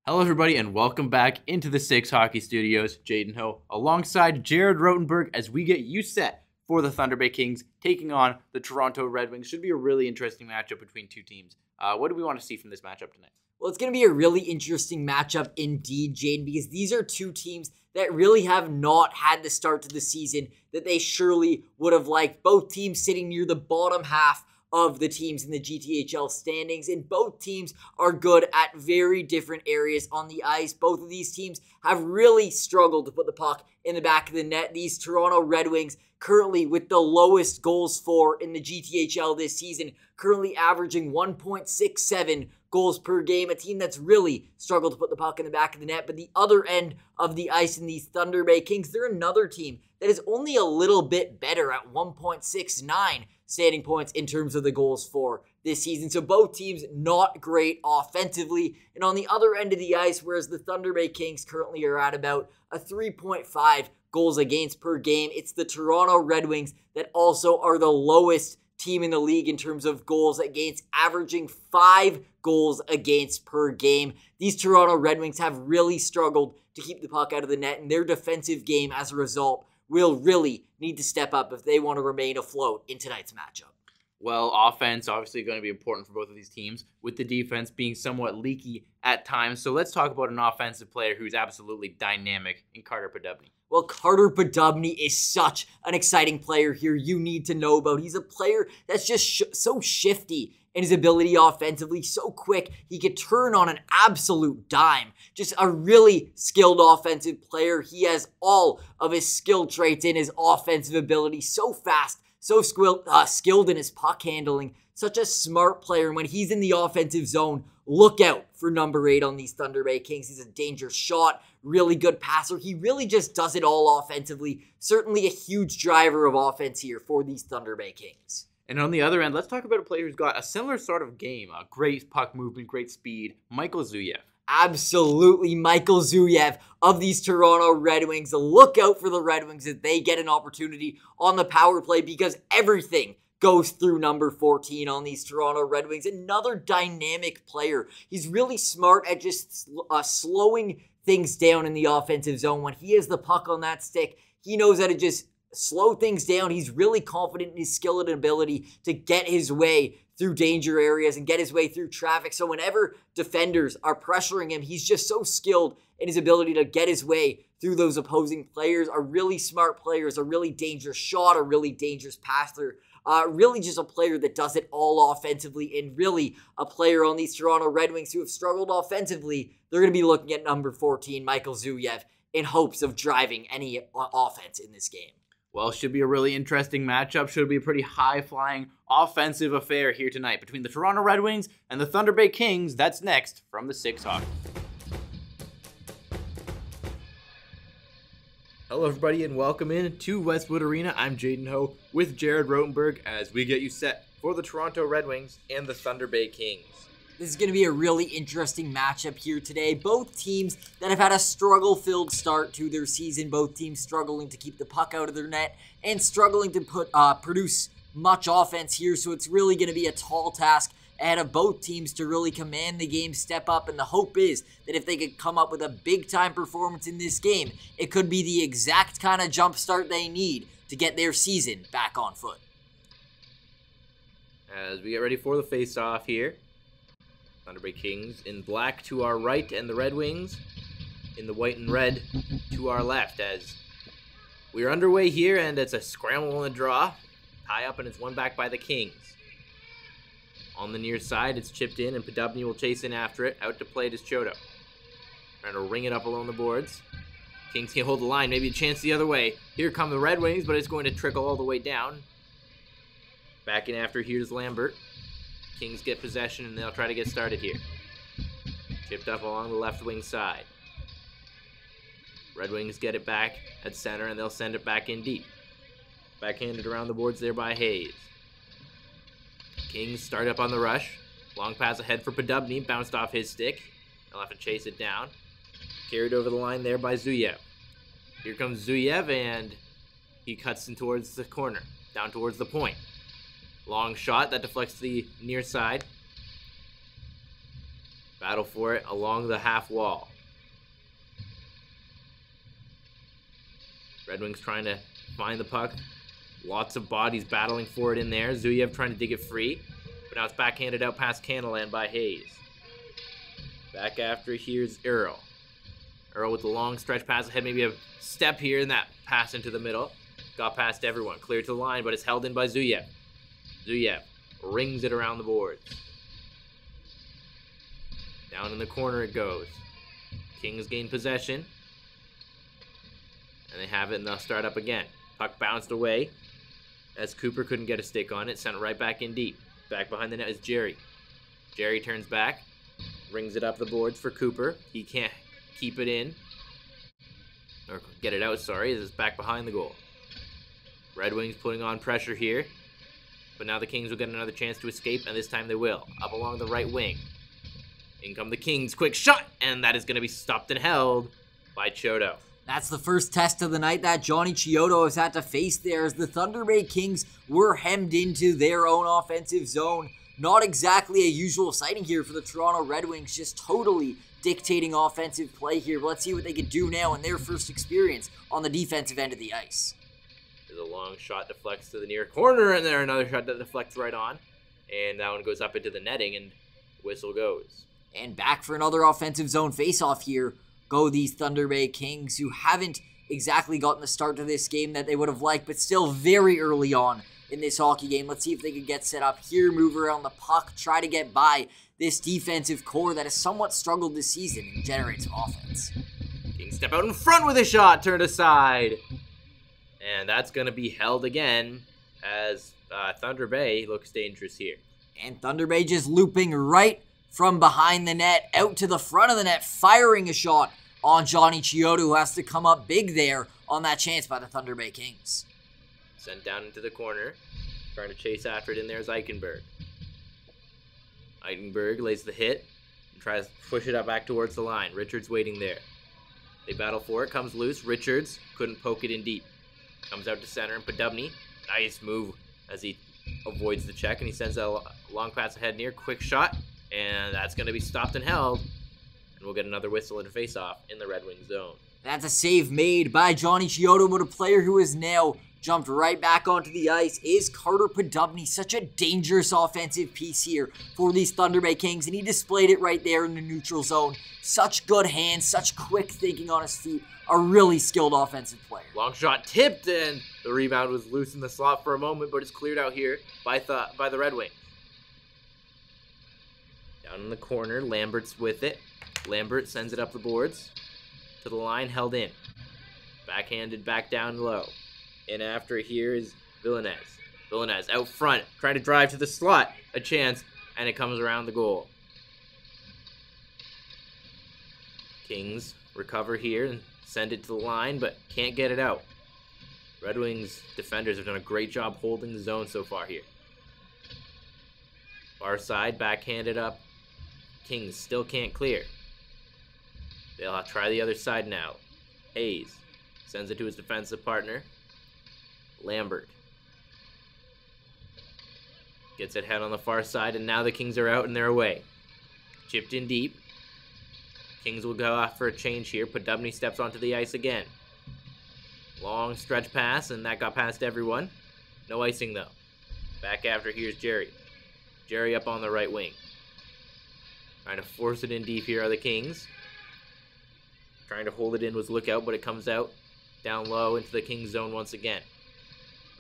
Hello, everybody, and welcome back into the Six Hockey Studios. Jaden Ho alongside Jared Rotenberg as we get you set for the Thunder Bay Kings taking on the Toronto Red Wings. Should be a really interesting matchup between two teams. What do we want to see from this matchup tonight? Well, it's going to be a really interesting matchup indeed, Jaden, because these are two teams that really have not had the start to the season that they surely would have liked. Both teams sitting near the bottom half of the teams in the GTHL standings, and both teams are good at very different areas on the ice. Both of these teams have really struggled to put the puck in the back of the net. These Toronto Red Wings currently with the lowest goals for in the GTHL this season, currently averaging 1.67 goals per game, a team that's really struggled to put the puck in the back of the net. But the other end of the ice in these Thunder Bay Kings, they're another team that is only a little bit better at 1.69 standing points in terms of the goals for this season. So both teams not great offensively. And on the other end of the ice, whereas the Thunder Bay Kings currently are at about a 3.5 goals against per game, it's the Toronto Red Wings that also are the lowest team in the league in terms of goals against, averaging 5 goals against per game. These Toronto Red Wings have really struggled to keep the puck out of the net, and their defensive game as a result will really need to step up if they want to remain afloat in tonight's matchup. Well, offense obviously going to be important for both of these teams, with the defense being somewhat leaky at times. So let's talk about an offensive player who's absolutely dynamic in Carter Podubny. Well, Carter Podubny is such an exciting player here you need to know about. He's a player that's just so shifty in his ability offensively, so quick. He could turn on an absolute dime. Just a really skilled offensive player. He has all of his skill traits in his offensive ability. So fast, so skilled in his puck handling. Such a smart player. And when he's in the offensive zone, look out for number 8 on these Thunder Bay Kings. He's a dangerous shot, really good passer. He really just does it all offensively. Certainly a huge driver of offense here for these Thunder Bay Kings. And on the other end, let's talk about a player who's got a similar sort of game. A great puck movement, great speed. Michael Zuyev. Absolutely, Michael Zuyev of these Toronto Red Wings. Look out for the Red Wings if they get an opportunity on the power play, because everything goes through number 14 on these Toronto Red Wings. Another dynamic player. He's really smart at just slowing things down in the offensive zone. When he has the puck on that stick, he knows how to just slow things down. He's really confident in his skill and ability to get his way through danger areas and get his way through traffic. So whenever defenders are pressuring him, he's just so skilled in his ability to get his way through those opposing players. A really smart player, is a really dangerous shot, a really dangerous passer. Really just a player that does it all offensively, and really a player on these Toronto Red Wings who have struggled offensively. They're going to be looking at number 14, Michael Zuyev, in hopes of driving any offense in this game. Well, should be a really interesting matchup. Should be a pretty high-flying offensive affair here tonight between the Toronto Red Wings and the Thunder Bay Kings. That's next from the Six Hockey. Hello, everybody, and welcome in to Westwood Arena. I'm Jaden Ho with Jared Rotenberg as we get you set for the Toronto Red Wings and the Thunder Bay Kings. This is going to be a really interesting matchup here today. Both teams that have had a struggle-filled start to their season. Both teams struggling to keep the puck out of their net and struggling to produce much offense here. So it's really going to be a tall task ahead of both teams to really command the game, step up. And the hope is that if they could come up with a big-time performance in this game, it could be the exact kind of jump start they need to get their season back on foot. As we get ready for the face-off here, Thunder Bay Kings in black to our right, and the Red Wings in the white and red to our left. As we're underway here, and it's a scramble on the draw. Tie up, and it's won back by the Kings. On the near side, it's chipped in, and Podubny will chase in after it. Out to play it is Chodo. Trying to ring it up along the boards. Kings can't hold the line. Maybe a chance the other way. Here come the Red Wings, but it's going to trickle all the way down. Back in after, here's Lambert. Kings get possession, and they'll try to get started here. Chipped up along the left wing side. Red Wings get it back at center, and they'll send it back in deep. Backhanded around the boards there by Hayes. Kings start up on the rush. Long pass ahead for Podubny, bounced off his stick. They'll have to chase it down. Carried over the line there by Zuyev. Here comes Zuyev, and he cuts in towards the corner, down towards the point. Long shot that deflects to the near side. Battle for it along the half wall. Red Wings trying to find the puck. Lots of bodies battling for it in there. Zuyev trying to dig it free. But now it's backhanded out past Canalan by Hayes. Back after, here's Earl. Earl with the long stretch pass ahead. Maybe a step here, and that pass into the middle. Got past everyone. Cleared to the line, but it's held in by Zuyev. Zuyev rings it around the boards. Down in the corner it goes. Kings gain possession. And they have it, and they'll start up again. Puck bounced away as Cooper couldn't get a stick on it. Sent it right back in deep. Back behind the net is Jerry. Jerry turns back. Rings it up the boards for Cooper. He can't keep it in. Or get it out, sorry. It's back behind the goal. Red Wings putting on pressure here. But now the Kings will get another chance to escape, and this time they will. Up along the right wing. In come the Kings. Quick shot! And that is going to be stopped and held by Chiodo. That's the first test of the night that Johnny Chiodo has had to face there, as the Thunder Bay Kings were hemmed into their own offensive zone. Not exactly a usual sighting here for the Toronto Red Wings, just totally dictating offensive play here. But let's see what they can do now in their first experience on the defensive end of the ice. There's a long shot deflects to the near corner, and there another shot that deflects right on. And that one goes up into the netting, and whistle goes. And back for another offensive zone faceoff here go these Thunder Bay Kings, who haven't exactly gotten the start to this game that they would have liked, but still very early on in this hockey game. Let's see if they can get set up here, move around the puck, try to get by this defensive core that has somewhat struggled this season and generate some offense. Kings step out in front with a shot, turned aside. And that's going to be held again as Thunder Bay looks dangerous here. And Thunder Bay just looping right from behind the net out to the front of the net, firing a shot on Johnny Chiodo, who has to come up big there on that chance by the Thunder Bay Kings. Sent down into the corner. Trying to chase after it in there is Eichenberg. Eichenberg lays the hit and tries to push it up back towards the line. Richards waiting there. They battle for it. Comes loose. Richards couldn't poke it in deep. Comes out to center, and Podubny. Nice move as he avoids the check, and he sends a long pass ahead near. Quick shot, and that's going to be stopped and held. And we'll get another whistle and a face-off in the Red Wings zone. That's a save made by Johnny Chiodo, but a player who has now jumped right back onto the ice is Carter Podubny. Such a dangerous offensive piece here for these Thunder Bay Kings, and he displayed it right there in the neutral zone. Such good hands, such quick thinking on his feet. A really skilled offensive player. Long shot tipped, and the rebound was loose in the slot for a moment, but it's cleared out here by the Red Wings. Down in the corner, Lambert's with it. Lambert sends it up the boards to the line, held in. Backhanded back down low. And after here is Villeneuve. Villeneuve out front, trying to drive to the slot. A chance, and it comes around the goal. Kings recover here and send it to the line, but can't get it out. Red Wings defenders have done a great job holding the zone so far here. Far side, backhanded up. Kings still can't clear. They'll try the other side now. Hayes sends it to his defensive partner. Lambert gets it head on the far side, and now the Kings are out and they're away. Chipped in deep. Kings will go off for a change here. Podubny steps onto the ice again. Long stretch pass, and that got past everyone. No icing, though. Back after, here's Jerry. Jerry up on the right wing. Trying to force it in deep here are the Kings. Trying to hold it in was Lookout, but it comes out down low into the Kings zone once again.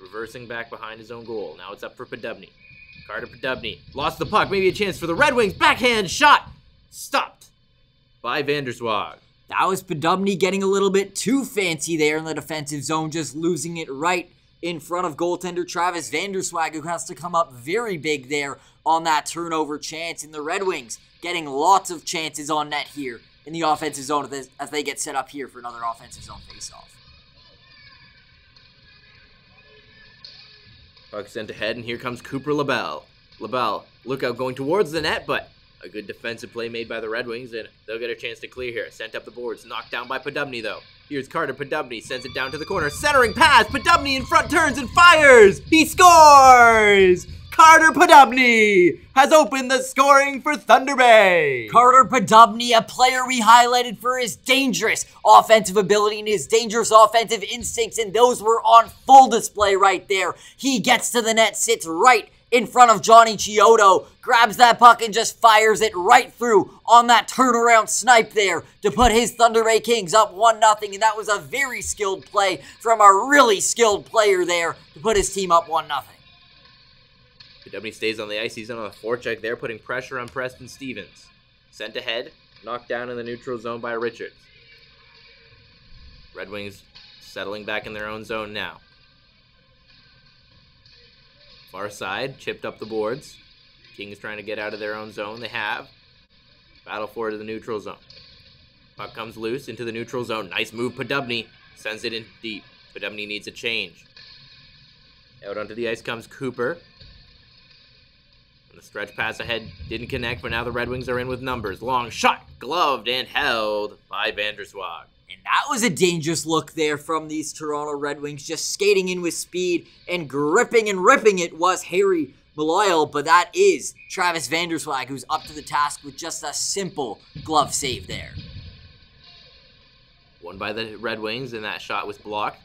Reversing back behind his own goal. Now it's up for Podubny. Carter Podubny lost the puck. Maybe a chance for the Red Wings. Backhand shot. Stopped by Vanderswag. That was Podubny getting a little bit too fancy there in the defensive zone, just losing it right in front of goaltender Travis Vanderswag, who has to come up very big there on that turnover chance. And the Red Wings getting lots of chances on net here in the offensive zone as they get set up here for another offensive zone faceoff. Puck sent ahead, and here comes Cooper LaBelle. LaBelle, Lookout going towards the net, but A good defensive play made by the Red Wings, and they'll get a chance to clear here. Sent up the boards, knocked down by Podubny, though. Here's Carter Podubny, sends it down to the corner. Centering pass, Podubny in front, turns and fires! He scores! Carter Podubny has opened the scoring for Thunder Bay. Carter Podubny, a player we highlighted for his dangerous offensive ability and his dangerous offensive instincts, and those were on full display right there. He gets to the net, sits right in front of Johnny Chiodo, grabs that puck and just fires it right through on that turnaround snipe there to put his Thunder Bay Kings up 1-0, and that was a very skilled play from a really skilled player there to put his team up 1-0. Podubny stays on the ice. He's on a forecheck there, putting pressure on Preston Stevens. Sent ahead, knocked down in the neutral zone by Richards. Red Wings settling back in their own zone now. Far side, chipped up the boards. Kings trying to get out of their own zone. They have. Battle for it to the neutral zone. Puck comes loose into the neutral zone. Nice move, Podubny. Sends it in deep. Podubny needs a change. Out onto the ice comes Cooper. And the stretch pass ahead didn't connect, but now the Red Wings are in with numbers. Long shot, gloved and held by Vanderswag. And that was a dangerous look there from these Toronto Red Wings, just skating in with speed and gripping and ripping it was Harry Malloy, but that is Travis Vanderswag, who's up to the task with just a simple glove save there. Won by the Red Wings, and that shot was blocked.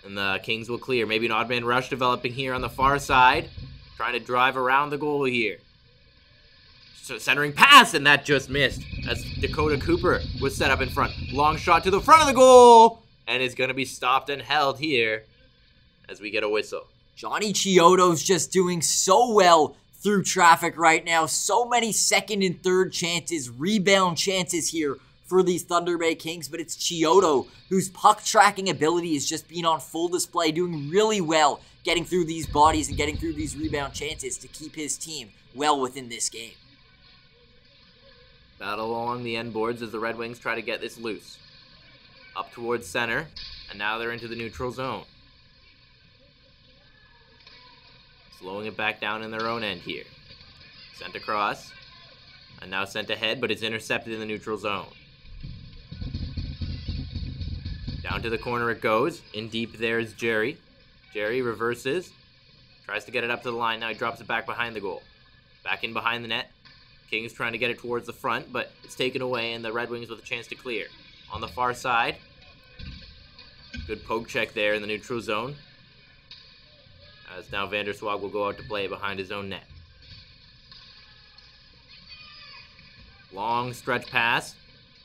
And the Kings will clear. Maybe an odd man rush developing here on the far side. Trying to drive around the goal here. So centering pass, and that just missed. As Dakota Cooper was set up in front. Long shot to the front of the goal, and is going to be stopped and held here as we get a whistle. Johnny Chiodo's just doing so well through traffic right now. So many second and third chances, rebound chances here for these Thunder Bay Kings, but it's Chiodo whose puck tracking ability is just being on full display, doing really well, getting through these bodies and getting through these rebound chances to keep his team well within this game. Battle along the end boards as the Red Wings try to get this loose. Up towards center, and now they're into the neutral zone. Slowing it back down in their own end here. Sent across, and now sent ahead, but it's intercepted in the neutral zone. Down to the corner it goes. In deep there is Jerry. Jerry reverses, tries to get it up to the line. Now he drops it back behind the goal. Back in behind the net. Kings trying to get it towards the front, but it's taken away, and the Red Wings with a chance to clear. On the far side, good poke check there in the neutral zone. As now Vanderswag will go out to play behind his own net. Long stretch pass,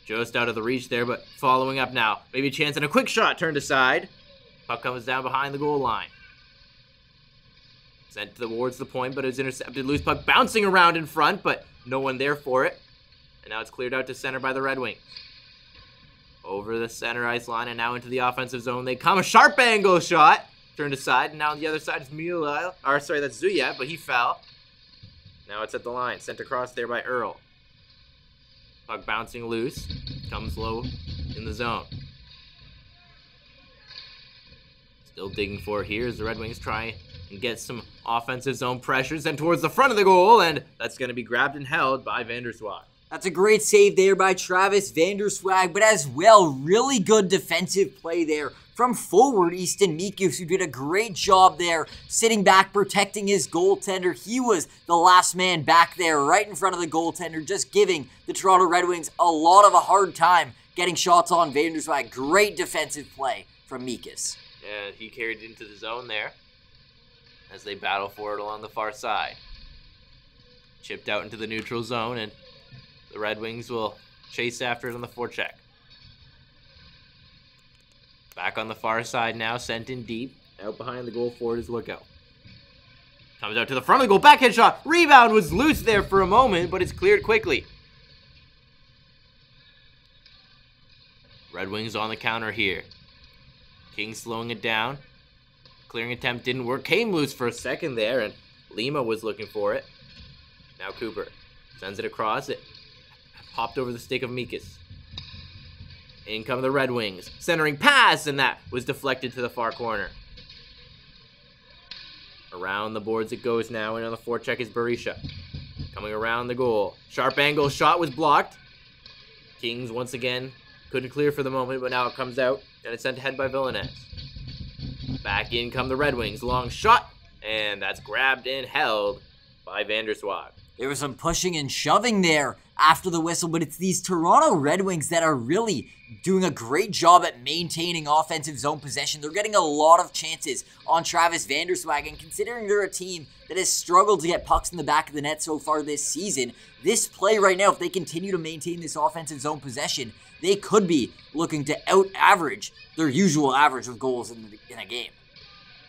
just out of the reach there, but following up now. Maybe a chance and a quick shot turned aside. Puck comes down behind the goal line. Sent towards the point, but it's intercepted. Loose puck bouncing around in front, but no one there for it. And now it's cleared out to center by the Red Wings. Over the center ice line and now into the offensive zone. They come. A sharp angle shot. Turned aside. And now on the other side is that's Zuyev, but he fell. Now it's at the line. Sent across there by Earl. Puck bouncing loose. Comes low in the zone. Still digging for it here as the Red Wings try and get some offensive zone pressure sent towards the front of the goal, and that's going to be grabbed and held by Vanderswag. That's a great save there by Travis Vanderswag, but as well, really good defensive play there from forward Easton Mikus, who did a great job there, sitting back, protecting his goaltender. He was the last man back there, right in front of the goaltender, just giving the Toronto Red Wings a lot of a hard time getting shots on Vanderswag. Great defensive play from Mikus. Yeah, he carried it into the zone there as they battle for it along the far side. Chipped out into the neutral zone, and the Red Wings will chase after it on the forecheck. Back on the far side now, sent in deep. Out behind the goal forward is Lookout. Comes out to the front of the goal, backhand shot. Rebound was loose there for a moment, but it's cleared quickly. Red Wings on the counter here. Kings slowing it down. Clearing attempt didn't work. Came loose for a second there, and Lima was looking for it. Now Cooper sends it across. It popped over the stick of Mikus. In come the Red Wings. Centering pass, and that was deflected to the far corner. Around the boards it goes now, and on the forecheck is Berisha. Coming around the goal. Sharp angle shot was blocked. Kings once again couldn't clear for the moment, but now it comes out and it's sent ahead by Villanez. Back in come the Red Wings. Long shot, and that's grabbed and held by Vanderswag. There was some pushing and shoving there after the whistle, but it's these Toronto Red Wings that are really doing a great job at maintaining offensive zone possession. They're getting a lot of chances on Travis Vanderswag, and considering they're a team that has struggled to get pucks in the back of the net so far this season, this play right now, if they continue to maintain this offensive zone possession, they could be looking to out-average their usual average of goals in a game.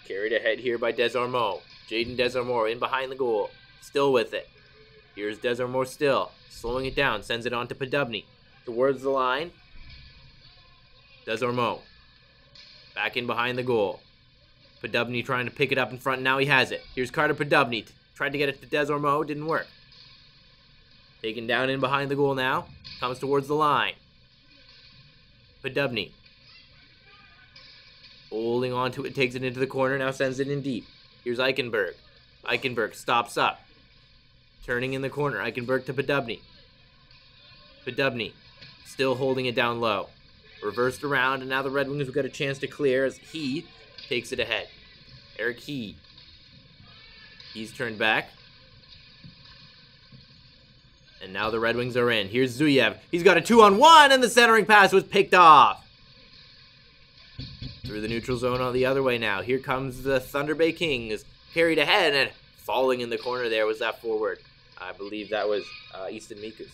Carried ahead here by Desormeaux. Jaden Desormeaux in behind the goal. Still with it. Here's Desormeaux still. Slowing it down. Sends it on to Podubny. Towards the line. Desormeaux. Back in behind the goal. Podubny trying to pick it up in front. Now he has it. Here's Carter Podubny. Tried to get it to Desormeaux. Didn't work. Taken down in behind the goal now. Comes towards the line. Podubny. Holding on to it. Takes it into the corner. Now sends it in deep. Here's Eichenberg. Eichenberg stops up. Turning in the corner. Eichenberg to Podubny. Podubny still holding it down low. Reversed around, and now the Red Wings have got a chance to clear as he takes it ahead. Eric He. He's turned back. And now the Red Wings are in. Here's Zuyev. He's got a 2-on-1, and the centering pass was picked off. Through the neutral zone on the other way now. Here comes the Thunder Bay Kings. Carried ahead, and falling in the corner there was that forward. I believe that was Easton Mikus.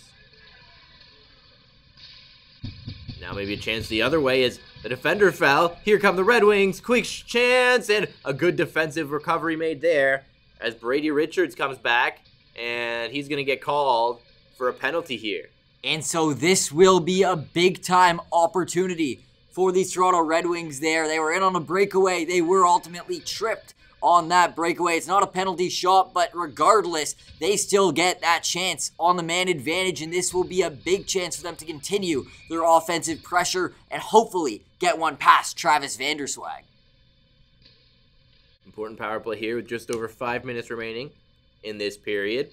Now maybe a chance the other way as the defender fell. Here come the Red Wings. Quick chance, and a good defensive recovery made there as Brady Richards comes back, and he's going to get called for a penalty here. And so this will be a big-time opportunity for these Toronto Red Wings there. They were in on a breakaway. They were ultimately tripped on that breakaway. It's not a penalty shot, but regardless, they still get that chance on the man advantage, and this will be a big chance for them to continue their offensive pressure and hopefully get one past Travis Vanderswag. Important power play here with just over 5 minutes remaining in this period.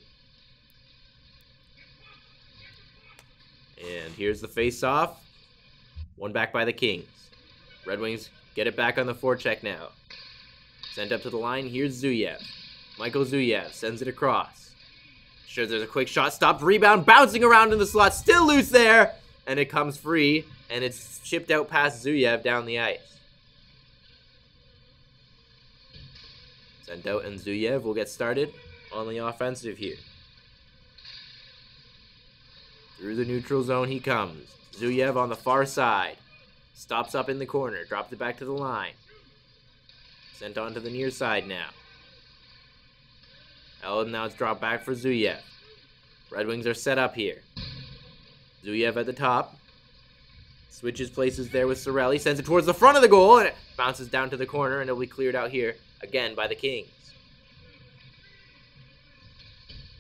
And here's the face-off. One back by the Kings. Red Wings get it back on the forecheck now. Sent up to the line. Here's Zuyev. Michael Zuyev sends it across. Sure, there's a quick shot. Stopped. Rebound. Bouncing around in the slot. Still loose there. And it comes free. And it's chipped out past Zuyev down the ice. Sent out, and Zuyev will get started on the offensive here. Through the neutral zone he comes. Zuyev on the far side. Stops up in the corner. Drops it back to the line. Sent on to the near side now. Now it's dropped back for Zuyev. Red Wings are set up here. Zuyev at the top. Switches places there with Sorelli. Sends it towards the front of the goal, and it bounces down to the corner, and it'll be cleared out here again by the Kings.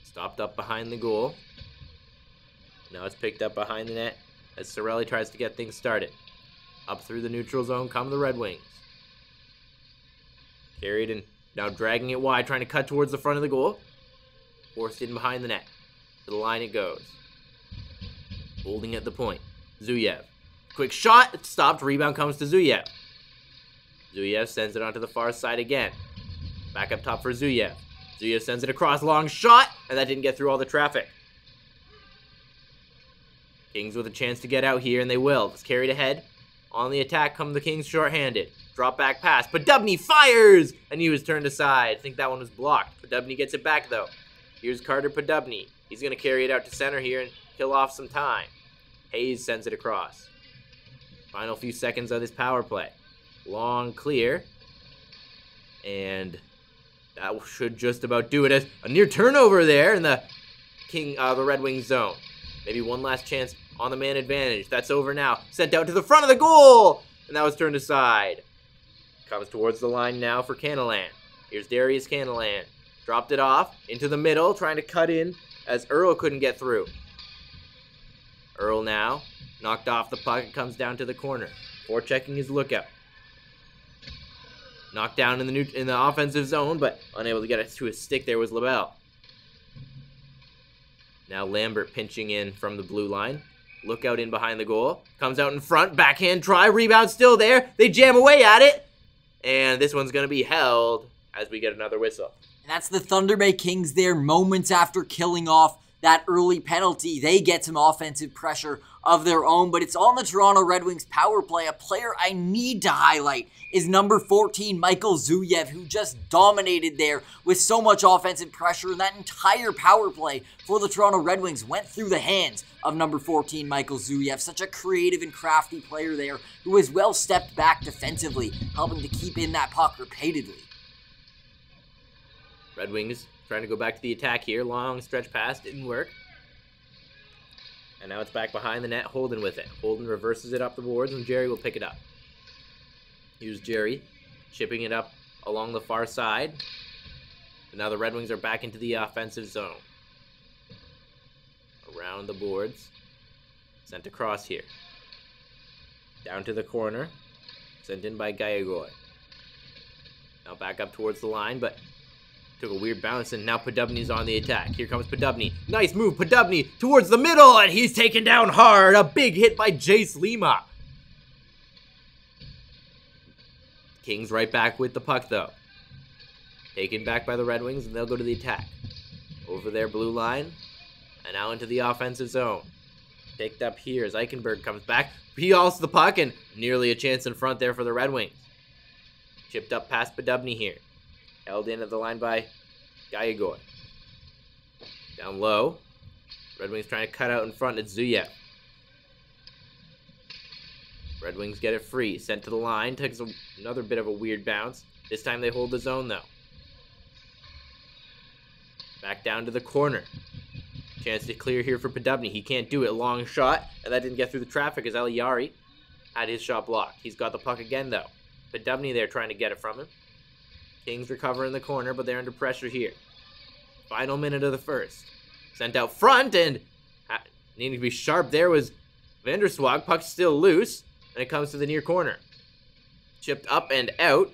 Stopped up behind the goal. Now it's picked up behind the net as Sorelli tries to get things started. Up through the neutral zone come the Red Wings. Carried and now dragging it wide, trying to cut towards the front of the goal. Forced in behind the net. To the line it goes. Holding at the point. Zuyev. Quick shot. It's stopped. Rebound comes to Zuyev. Zuyev sends it onto the far side again. Back up top for Zuyev. Zuyev sends it across. Long shot. And that didn't get through all the traffic. Kings with a chance to get out here, and they will. It's carried ahead. On the attack come the Kings shorthanded. Drop back pass. Podubny fires! And he was turned aside. I think that one was blocked. Podubny gets it back, though. Here's Carter Podubny. He's going to carry it out to center here and kill off some time. Hayes sends it across. Final few seconds of this power play. Long clear. And that should just about do it. As a near turnover there in the Red Wings zone. Maybe one last chance on the man advantage. That's over now. Sent out to the front of the goal! And that was turned aside. Comes towards the line now for Canalan. Here's Darius Canalan. Dropped it off into the middle, trying to cut in as Earl couldn't get through. Earl now knocked off the puck. It comes down to the corner. Forechecking his lookout. Knocked down in the offensive zone, but unable to get it to his stick there was LaBelle. Now Lambert pinching in from the blue line. Look out in behind the goal. Comes out in front. Backhand try. Rebound still there. They jam away at it. And this one's going to be held as we get another whistle. And that's the Thunder Bay Kings there moments after killing off that early penalty. They get some offensive pressure of their own, but it's on the Toronto Red Wings power play. A player I need to highlight is number 14, Michael Zuyev, who just dominated there with so much offensive pressure, and that entire power play for the Toronto Red Wings went through the hands of number 14, Michael Zuyev. Such a creative and crafty player there who has well stepped back defensively, helping to keep in that puck repeatedly. Red Wings trying to go back to the attack here. Long stretch pass, didn't work. And now it's back behind the net, Holden with it. Holden reverses it up the boards, and Jerry will pick it up. Here's Jerry, chipping it up along the far side. And now the Red Wings are back into the offensive zone. Around the boards. Sent across here. Down to the corner. Sent in by Gallagher. Now back up towards the line, but took a weird bounce, and now Podubny's on the attack. Here comes Podubny. Nice move, Podubny towards the middle, and he's taken down hard. A big hit by Jace Lima. Kings right back with the puck, though. Taken back by the Red Wings, and they'll go to the attack. Over their blue line, and now into the offensive zone. Picked up here as Eichenberg comes back. He also the puck, and nearly a chance in front there for the Red Wings. Chipped up past Podubny here. Held in at the line by Gallagher. Down low. Red Wings trying to cut out in front. It's Zuyev. Red Wings get it free. Sent to the line. Takes another bit of a weird bounce. This time they hold the zone, though. Back down to the corner. Chance to clear here for Podubny. He can't do it. Long shot. And that didn't get through the traffic as Eliari had his shot blocked. He's got the puck again, though. Podubny there trying to get it from him. Kings recover in the corner, but they're under pressure here. Final minute of the first. Sent out front, and needing to be sharp there was Vanderswag. Puck's still loose, and it comes to the near corner. Chipped up and out,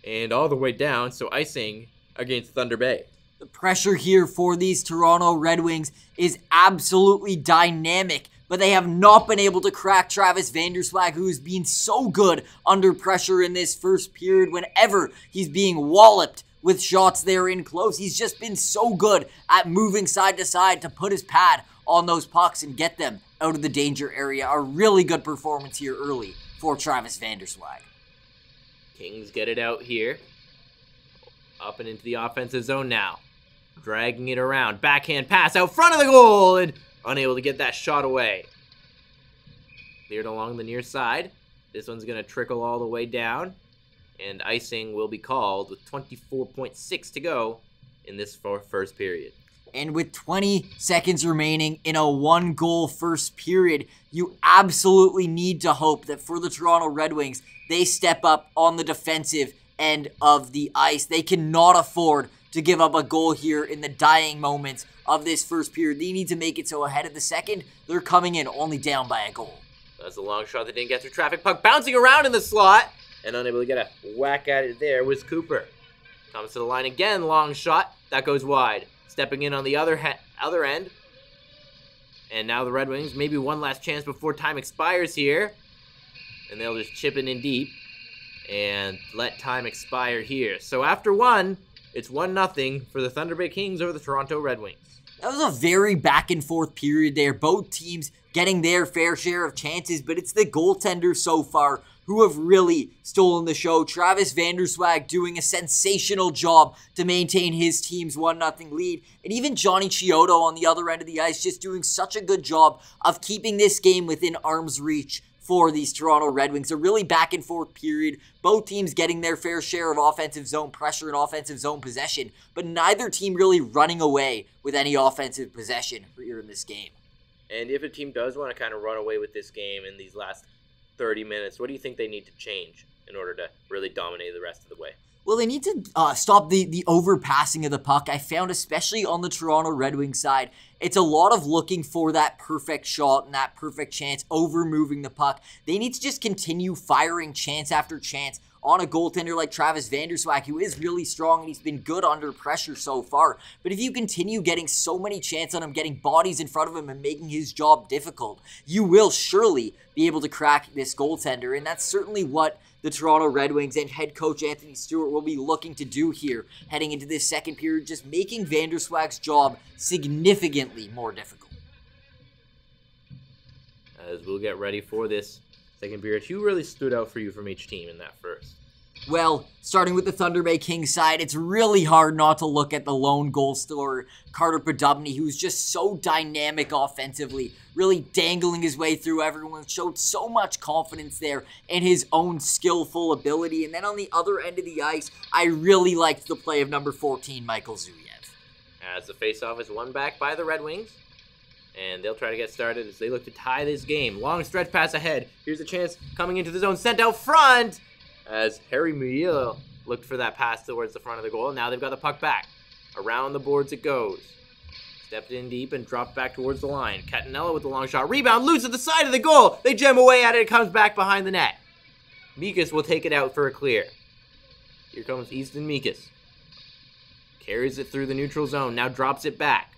and all the way down, so icing against Thunder Bay. The pressure here for these Toronto Red Wings is absolutely dynamic, but they have not been able to crack Travis Vanderswag, who has been so good under pressure in this first period. Whenever he's being walloped with shots there in close, he's just been so good at moving side to side to put his pad on those pucks and get them out of the danger area. A really good performance here early for Travis Vanderswag. Kings get it out here. Up and into the offensive zone now. Dragging it around. Backhand pass out front of the goal, and unable to get that shot away. Cleared along the near side. This one's going to trickle all the way down. And icing will be called with 24.6 to go in this first period. And with 20 seconds remaining in a 1-goal first period, you absolutely need to hope that for the Toronto Red Wings, they step up on the defensive end of the ice. They cannot afford to give up a goal here in the dying moments of this first period. They need to make it so ahead of the second, they're coming in only down by a goal. That's a long shot that didn't get through traffic. Puck bouncing around in the slot, and unable to get a whack at it there was Cooper. Comes to the line again, long shot. That goes wide. Stepping in on the other end. And now the Red Wings, maybe one last chance before time expires here. And they'll just chip it in deep and let time expire here. So after one, it's 1-0 for the Thunder Bay Kings over the Toronto Red Wings. That was a very back and forth period there. Both teams getting their fair share of chances, but it's the goaltenders so far who have really stolen the show. Travis Vanderswag doing a sensational job to maintain his team's 1-0 lead. And even Johnny Chiodo on the other end of the ice just doing such a good job of keeping this game within arm's reach for these Toronto Red Wings. A really back and forth period. Both teams getting their fair share of offensive zone pressure and offensive zone possession, but neither team really running away with any offensive possession here in this game. And if a team does want to kind of run away with this game in these last 30 minutes, what do you think they need to change in order to really dominate the rest of the way? Well, they need to stop the overpassing of the puck. I found, especially on the Toronto Red Wings side, it's a lot of looking for that perfect shot and that perfect chance, over moving the puck. They need to just continue firing chance after chance on a goaltender like Travis Vanderswag, who is really strong and he's been good under pressure so far. But if you continue getting so many chances on him, getting bodies in front of him and making his job difficult, you will surely be able to crack this goaltender. And that's certainly what the Toronto Red Wings and head coach Anthony Stewart will be looking to do here heading into this second period, just making Vanderswag's job significantly more difficult. As we'll get ready for this second period, who really stood out for you from each team in that first? Well, starting with the Thunder Bay Kings side, it's really hard not to look at the lone goal scorer, Carter Podubny, who's just so dynamic offensively, really dangling his way through everyone, showed so much confidence there in his own skillful ability. And then on the other end of the ice, I really liked the play of number 14, Michael Zuyev. As the faceoff is won back by the Red Wings, and they'll try to get started as they look to tie this game. Long stretch pass ahead. Here's a chance coming into the zone, sent out front, as Harry Mueller looked for that pass towards the front of the goal. Now they've got the puck back. Around the boards it goes. Stepped in deep and dropped back towards the line. Catanella with the long shot. Rebound loose at the side of the goal. They jam away at it. It comes back behind the net. Mikas will take it out for a clear. Here comes Easton Mikas. Carries it through the neutral zone. Now drops it back.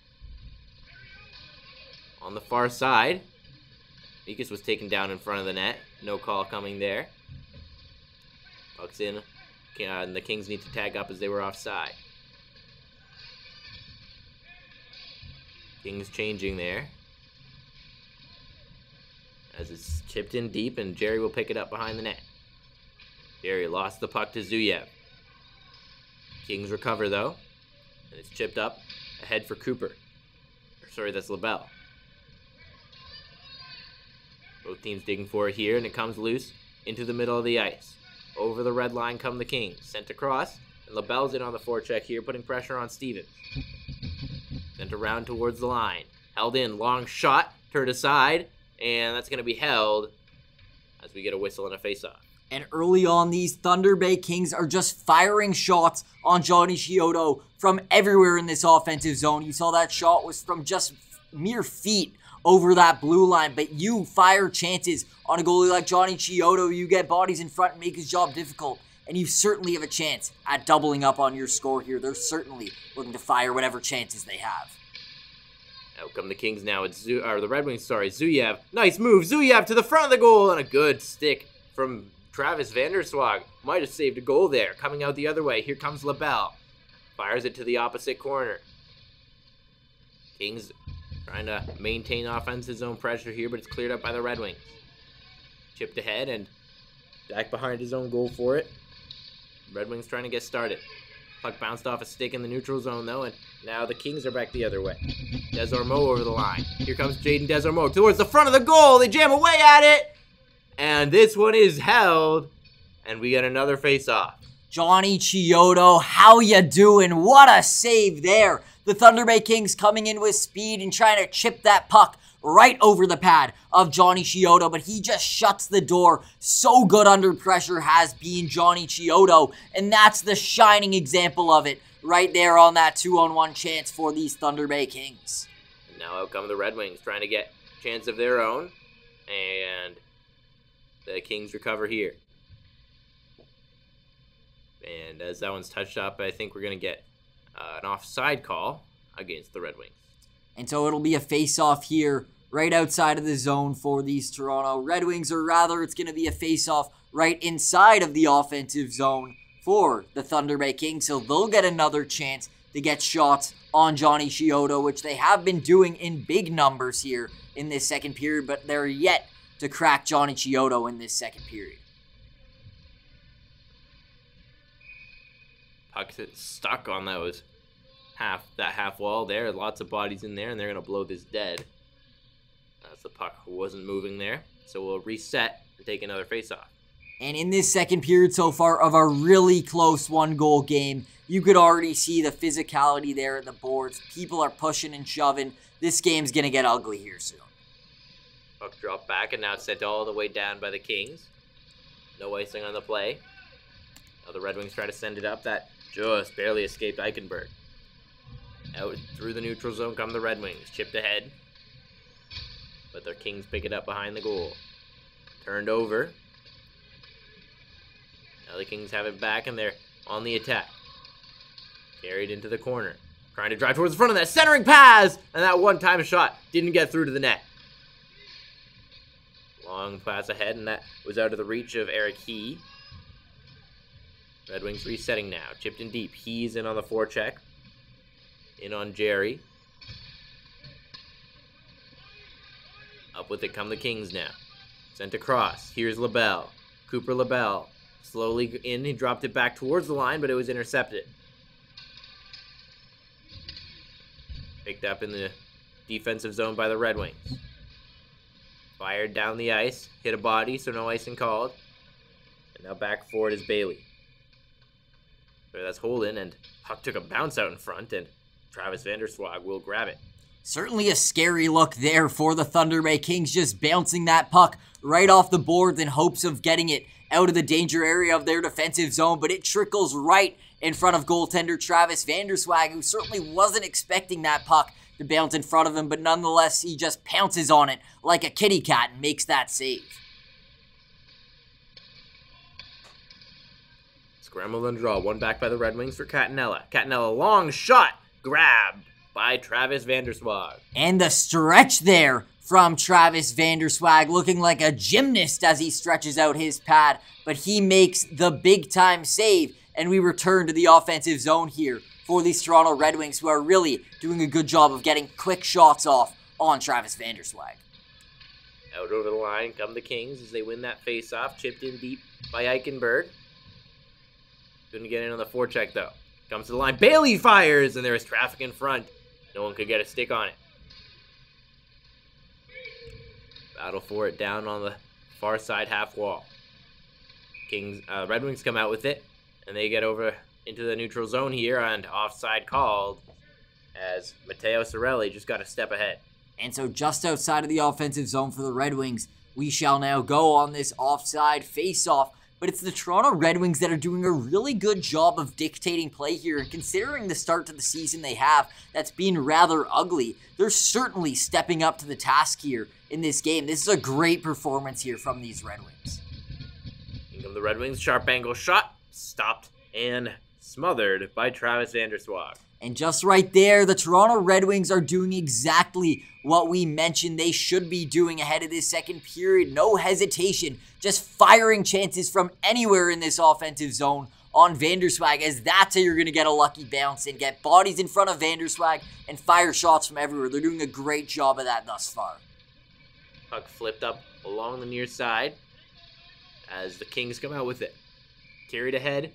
On the far side, Mikas was taken down in front of the net. No call coming there. Puck's in, and the Kings need to tag up as they were offside. Kings changing there. As it's chipped in deep, and Jerry will pick it up behind the net. Jerry lost the puck to Zuyev. Kings recover, though, and it's chipped up ahead for Cooper. Sorry, that's LaBelle. Both teams digging for it here, and it comes loose into the middle of the ice. Over the red line come the Kings. Sent across, and LaBelle's in on the forecheck here, putting pressure on Stevens. Sent around towards the line. Held in, long shot, turned aside, and that's going to be held as we get a whistle and a faceoff. And early on, these Thunder Bay Kings are just firing shots on Johnny Chiodo from everywhere in this offensive zone. You saw that shot was from just mere feet over that blue line, but you fire chances on a goalie like Johnny Chiodo, you get bodies in front and make his job difficult, and you certainly have a chance at doubling up on your score here. They're certainly looking to fire whatever chances they have. Out come the Kings now. It's the Red Wings, sorry. Zuyev. Nice move. Zuyev to the front of the goal, and a good stick from Travis Vanderswag. Might have saved a goal there. Coming out the other way. Here comes LaBelle. Fires it to the opposite corner. Kings trying to maintain offensive zone pressure here, but it's cleared up by the Red Wings. Chipped ahead and back behind his own goal for it. Red Wings trying to get started. Puck bounced off a stick in the neutral zone, though, and now the Kings are back the other way. Desormeaux over the line. Here comes Jaden Desormeaux towards the front of the goal. They jam away at it, and this one is held, and we get another face-off. Johnny Chiodo, how ya doing? What a save there. The Thunder Bay Kings coming in with speed and trying to chip that puck right over the pad of Johnny Chiodo, but he just shuts the door. So good under pressure has been Johnny Chiodo, and that's the shining example of it right there on that 2-on-1 chance for these Thunder Bay Kings. And now out come the Red Wings trying to get a chance of their own, and the Kings recover here. And as that one's touched up, I think we're going to get an offside call against the Red Wings. And so it'll be a face-off here right outside of the zone for these Toronto Red Wings, or rather it's going to be a face-off right inside of the offensive zone for the Thunder Bay Kings. So they'll get another chance to get shots on Johnny Chiodo, which they have been doing in big numbers here in this second period, but they're yet to crack Johnny Chiodo in this second period. Puck's stuck on that half wall there. Lots of bodies in there, and they're going to blow this dead. As the puck wasn't moving there. So we'll reset and take another face-off. And in this second period so far of a really close one-goal game, you could already see the physicality there at the boards. People are pushing and shoving. This game's going to get ugly here soon. Puck dropped back, and now it's sent all the way down by the Kings. No icing on the play. Now the Red Wings try to send it up. That just barely escaped Eichenberg. Out through the neutral zone come the Red Wings. Chipped ahead. But the Kings pick it up behind the goal. Turned over. Now Now the Kings have it back and they're on the attack. Carried into the corner. Trying to drive towards the front of that. Centering pass! And that one-time shot didn't get through to the net. Long pass ahead, and that was out of the reach of Eric He. Red Wings resetting now. Chipped in deep. He's in on the forecheck. In on Jerry. Up with it come the Kings now. Sent across. Here's LaBelle. Cooper LaBelle. Slowly in. He dropped it back towards the line, but it was intercepted. Picked up in the defensive zone by the Red Wings. Fired down the ice. Hit a body, so no icing called. And now back forward is Bailey. So that's Holden, and puck took a bounce out in front, and Travis Vanderswag will grab it. Certainly a scary look there for the Thunder Bay Kings, just bouncing that puck right off the boards in hopes of getting it out of the danger area of their defensive zone, but it trickles right in front of goaltender Travis Vanderswag, who certainly wasn't expecting that puck to bounce in front of him, but nonetheless, he just pounces on it like a kitty cat and makes that save. Scramble and draw. One back by the Red Wings for Catanella. Catanella, long shot, grabbed by Travis Vanderswag. And the stretch there from Travis Vanderswag, looking like a gymnast as he stretches out his pad, but he makes the big-time save, and we return to the offensive zone here for these Toronto Red Wings, who are really doing a good job of getting quick shots off on Travis Vanderswag. Out over the line come the Kings as they win that face-off. Chipped in deep by Eichenberg. Couldn't get in on the forecheck, though. Comes to the line. Bailey fires, and there is traffic in front. No one could get a stick on it. Battle for it down on the far side half wall. Red Wings come out with it, and they get over into the neutral zone here, and offside called as Matteo Cirelli just got a step ahead. And so just outside of the offensive zone for the Red Wings, we shall now go on this offside face-off. But it's the Toronto Red Wings that are doing a really good job of dictating play here. And considering the start to the season they have, that's been rather ugly, they're certainly stepping up to the task here in this game. This is a great performance here from these Red Wings. In come the Red Wings, sharp angle shot, stopped and smothered by Travis Vanderswag. And just right there, the Toronto Red Wings are doing exactly what we mentioned they should be doing ahead of this second period. No hesitation, just firing chances from anywhere in this offensive zone on Vanderswag, as that's how you're going to get a lucky bounce and get bodies in front of Vanderswag and fire shots from everywhere. They're doing a great job of that thus far. Puck flipped up along the near side as the Kings come out with it. Carried ahead.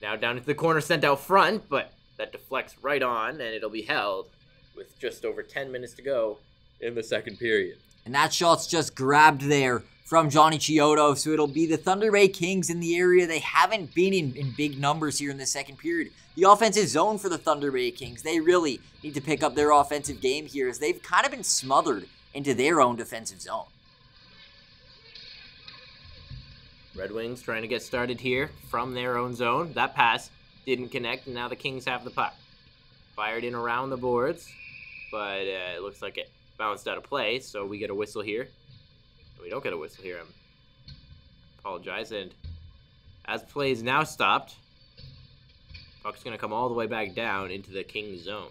Now down into the corner, sent out front, but that deflects right on, and it'll be held with just over 10 minutes to go in the second period. And that shot's just grabbed there from Johnny Chiodo, so it'll be the Thunder Bay Kings in the area. They haven't been in big numbers here in the second period. The offensive zone for the Thunder Bay Kings, they really need to pick up their offensive game here, as they've kind of been smothered into their own defensive zone. Red Wings trying to get started here from their own zone. That pass didn't connect, and now the Kings have the puck. Fired in around the boards, but it looks like it bounced out of play, so we get a whistle here. We don't get a whistle here. I apologize. And as play is now stopped, puck's going to come all the way back down into the Kings zone.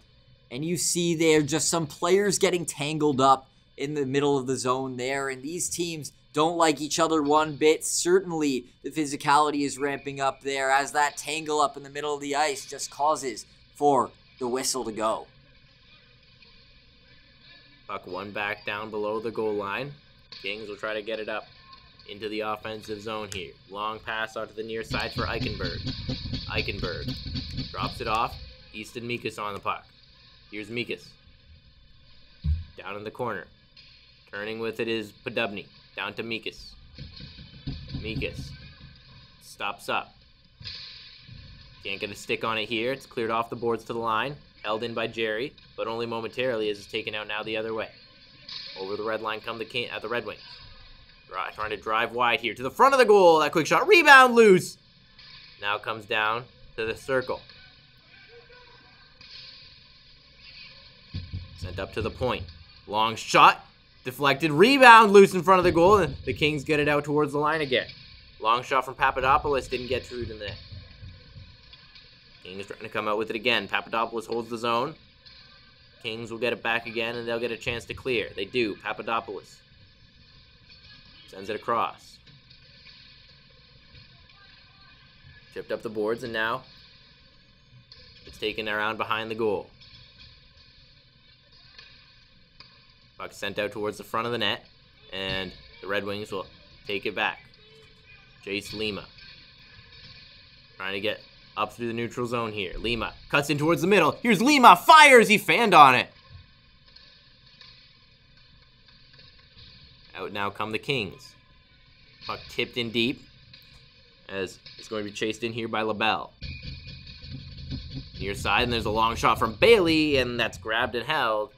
And you see there just some players getting tangled up in the middle of the zone there, and these teams don't like each other one bit. Certainly, the physicality is ramping up there as that tangle up in the middle of the ice just causes for the whistle to go. Puck one back down below the goal line. Kings will try to get it up into the offensive zone here. Long pass onto the near side for Eichenberg. Eichenberg drops it off. Easton Mikas on the puck. Here's Mikas. Down in the corner. Turning with it is Podubny. Down to Mikas. Mikas stops up. Can't get a stick on it here. It's cleared off the boards to the line. Held in by Jerry, but only momentarily as it's taken out now the other way. Over the red line come the Red Wings. Trying to drive wide here to the front of the goal. That quick shot. Rebound loose. Now comes down to the circle. Sent up to the point. Long shot. Deflected. Rebound loose in front of the goal. And the Kings get it out towards the line again. Long shot from Papadopoulos didn't get through to the net. Kings trying to come out with it again. Papadopoulos holds the zone. Kings will get it back again, and they'll get a chance to clear. They do. Papadopoulos sends it across. Chipped up the boards, and now it's taken around behind the goal. Puck sent out towards the front of the net, and the Red Wings will take it back. Jace Lima trying to get up through the neutral zone here. Lima cuts in towards the middle. Here's Lima, fires, he fanned on it. Out now come the Kings. Puck tipped in deep, as it's going to be chased in here by LaBelle. Near side, and there's a long shot from Bailey, and that's grabbed and held.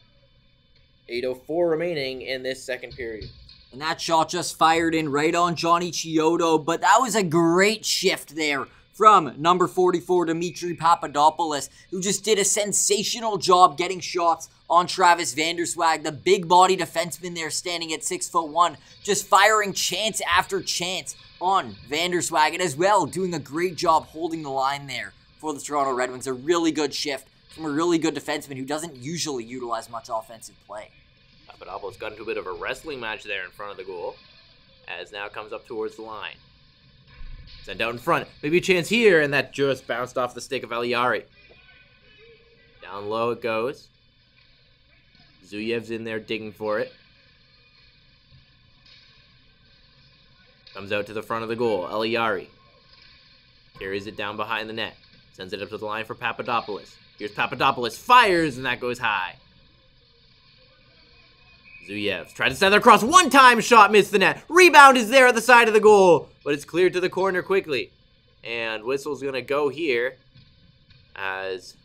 8:04 remaining in this second period. And that shot just fired in right on Johnny Chiodo, but that was a great shift there from number 44, Dimitri Papadopoulos, who just did a sensational job getting shots on Travis Vanderswag, the big body defenseman there standing at 6'1", just firing chance after chance on Vanderswag, and as well doing a great job holding the line there for the Toronto Red Wings. A really good shift from a really good defenseman who doesn't usually utilize much offensive play. Papadopoulos got into a bit of a wrestling match there in front of the goal, as now comes up towards the line. Sent out in front. Maybe a chance here, and that just bounced off the stick of Eliari. Down low it goes. Zuyev's in there digging for it. Comes out to the front of the goal. Eliari carries it down behind the net. Sends it up to the line for Papadopoulos. Here's Papadopoulos. Fires, and that goes high. Zuyev's tried to send it across. One-time shot, missed the net. Rebound is there at the side of the goal, but it's cleared to the corner quickly. And whistle's going to go here, as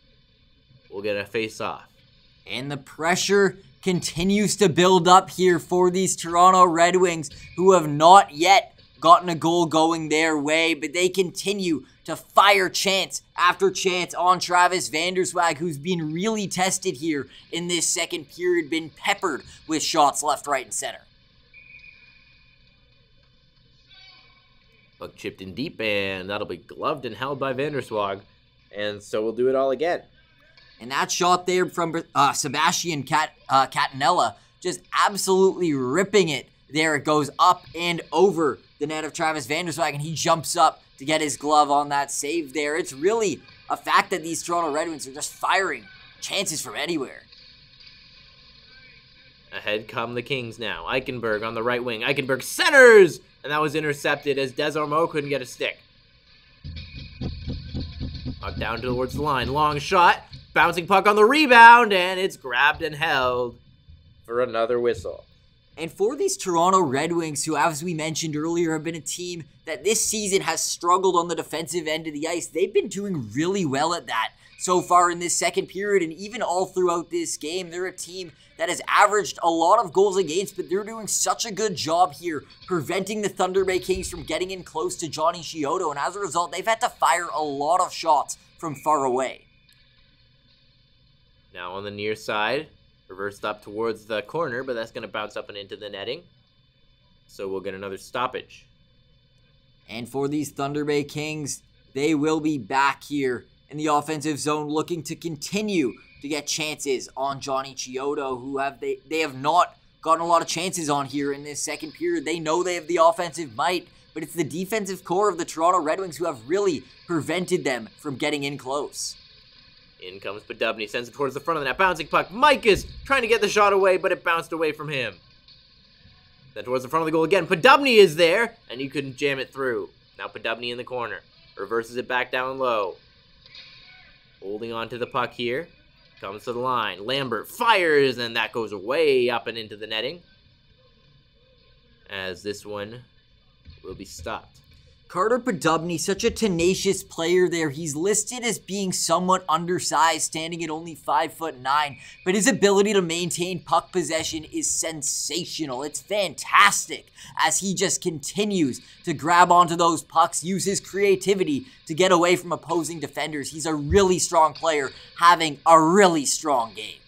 we'll get a face-off. And the pressure continues to build up here for these Toronto Red Wings, who have not yet gotten a goal going their way, but they continue to fire chance after chance on Travis Vanderswag, who's been really tested here in this second period, been peppered with shots left, right, and center. Puck chipped in deep, and that'll be gloved and held by Vanderswag, and so we'll do it all again. And that shot there from Sebastian Catanella, just absolutely ripping it. There it goes up and over the net of Travis Vanderswag, and he jumps up to get his glove on that save there. It's really a fact that these Toronto Red Wings are just firing chances from anywhere. Ahead come the Kings now. Eichenberg on the right wing. Eichenberg centers, and that was intercepted as Desormeaux couldn't get a stick. Puck down towards the line. Long shot. Bouncing puck on the rebound, and it's grabbed and held for another whistle. And for these Toronto Red Wings, who, as we mentioned earlier, have been a team that this season has struggled on the defensive end of the ice, they've been doing really well at that so far in this second period, and even all throughout this game. They're a team that has averaged a lot of goals against, but they're doing such a good job here preventing the Thunder Bay Kings from getting in close to Johnny Chiodo, and as a result, they've had to fire a lot of shots from far away. Now on the near side, reversed up towards the corner, but that's going to bounce up and into the netting. So we'll get another stoppage. And for these Thunder Bay Kings, they will be back here in the offensive zone looking to continue to get chances on Johnny Chiodo, who they have not gotten a lot of chances on here in this second period. They know they have the offensive might, but it's the defensive core of the Toronto Red Wings who have really prevented them from getting in close. In comes Podubny, sends it towards the front of the net. Bouncing puck. Mike is trying to get the shot away, but it bounced away from him. Then towards the front of the goal again. Podubny is there, and he couldn't jam it through. Now Podubny in the corner. Reverses it back down low. Holding on to the puck here. Comes to the line. Lambert fires, and that goes way up and into the netting. As this one will be stopped. Carter Podubny, such a tenacious player there. He's listed as being somewhat undersized, standing at only 5'9", but his ability to maintain puck possession is sensational. It's fantastic as he just continues to grab onto those pucks, use his creativity to get away from opposing defenders. He's a really strong player, having a really strong game.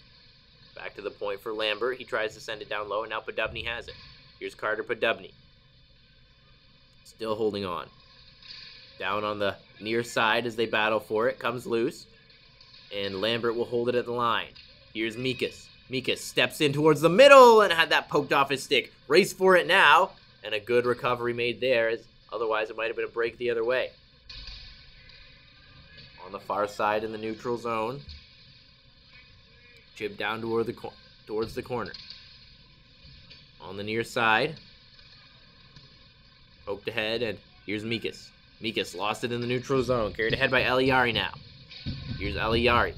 Back to the point for Lambert. He tries to send it down low, and now Podubny has it. Here's Carter Podubny. Still holding on. Down on the near side as they battle for it. Comes loose. And Lambert will hold it at the line. Here's Mikas. Mikas steps in towards the middle and had that poked off his stick. Race for it now. And a good recovery made there, as otherwise it might have been a break the other way. On the far side in the neutral zone. Chip down toward towards the corner. On the near side. Poked ahead, and here's Mikas. Mikas lost it in the neutral zone. Carried ahead by Eliari now. Here's Eliari.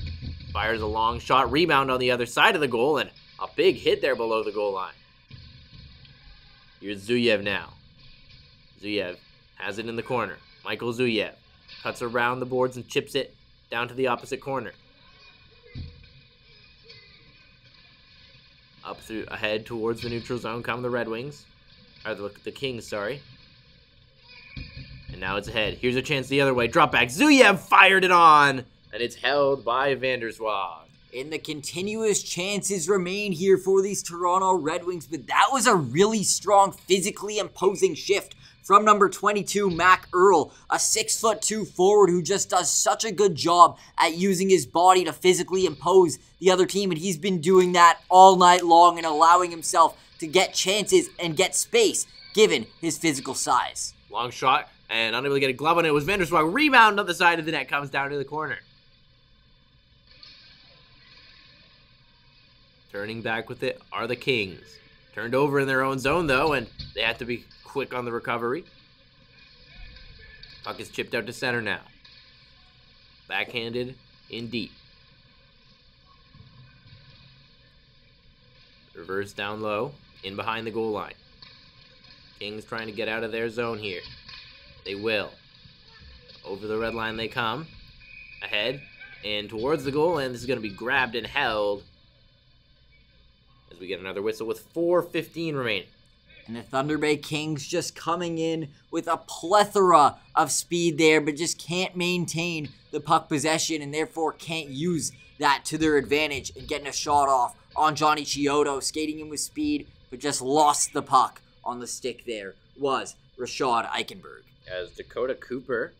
Fires a long shot. Rebound on the other side of the goal, and a big hit there below the goal line. Here's Zuyev now. Zuyev has it in the corner. Michael Zuyev cuts around the boards and chips it down to the opposite corner. Up through ahead towards the neutral zone come the Red Wings. Or the Kings, sorry. And now it's ahead. Here's a chance the other way. Drop back. Zuyev fired it on. And it's held by Vanderswag. And the continuous chances remain here for these Toronto Red Wings. But that was a really strong, physically imposing shift from number 22, Mac Earl. A 6'2" forward who just does such a good job at using his body to physically impose the other team. And he's been doing that all night long and allowing himself to get chances and get space given his physical size. Long shot. And unable to get a glove on it was Vanderswag. Rebound on the side of the net. Comes down to the corner. Turning back with it are the Kings. Turned over in their own zone, though, and they have to be quick on the recovery. Puck is chipped out to center now. Backhanded in deep. Reverse down low. In behind the goal line. Kings trying to get out of their zone here. They will. Over the red line they come. Ahead. And towards the goal, and this is going to be grabbed and held. As we get another whistle with 4:15 remaining. And the Thunder Bay Kings just coming in with a plethora of speed there, but just can't maintain the puck possession and therefore can't use that to their advantage and getting a shot off on Johnny Chiodo, skating in with speed, but just lost the puck on the stick there was Rashad Eichenberg. As Dakota Cooper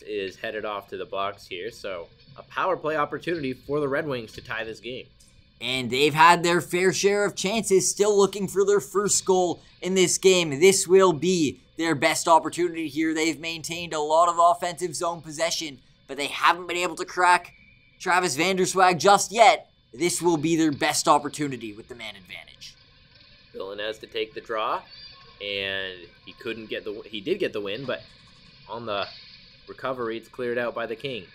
is headed off to the box here, so a power play opportunity for the Red Wings to tie this game. And they've had their fair share of chances, still looking for their first goal in this game. This will be their best opportunity here. They've maintained a lot of offensive zone possession, but they haven't been able to crack Travis Vanderswag just yet. This will be their best opportunity with the man advantage. Villanez to take the draw, and he did get the win, but on the recovery, it's cleared out by the Kings.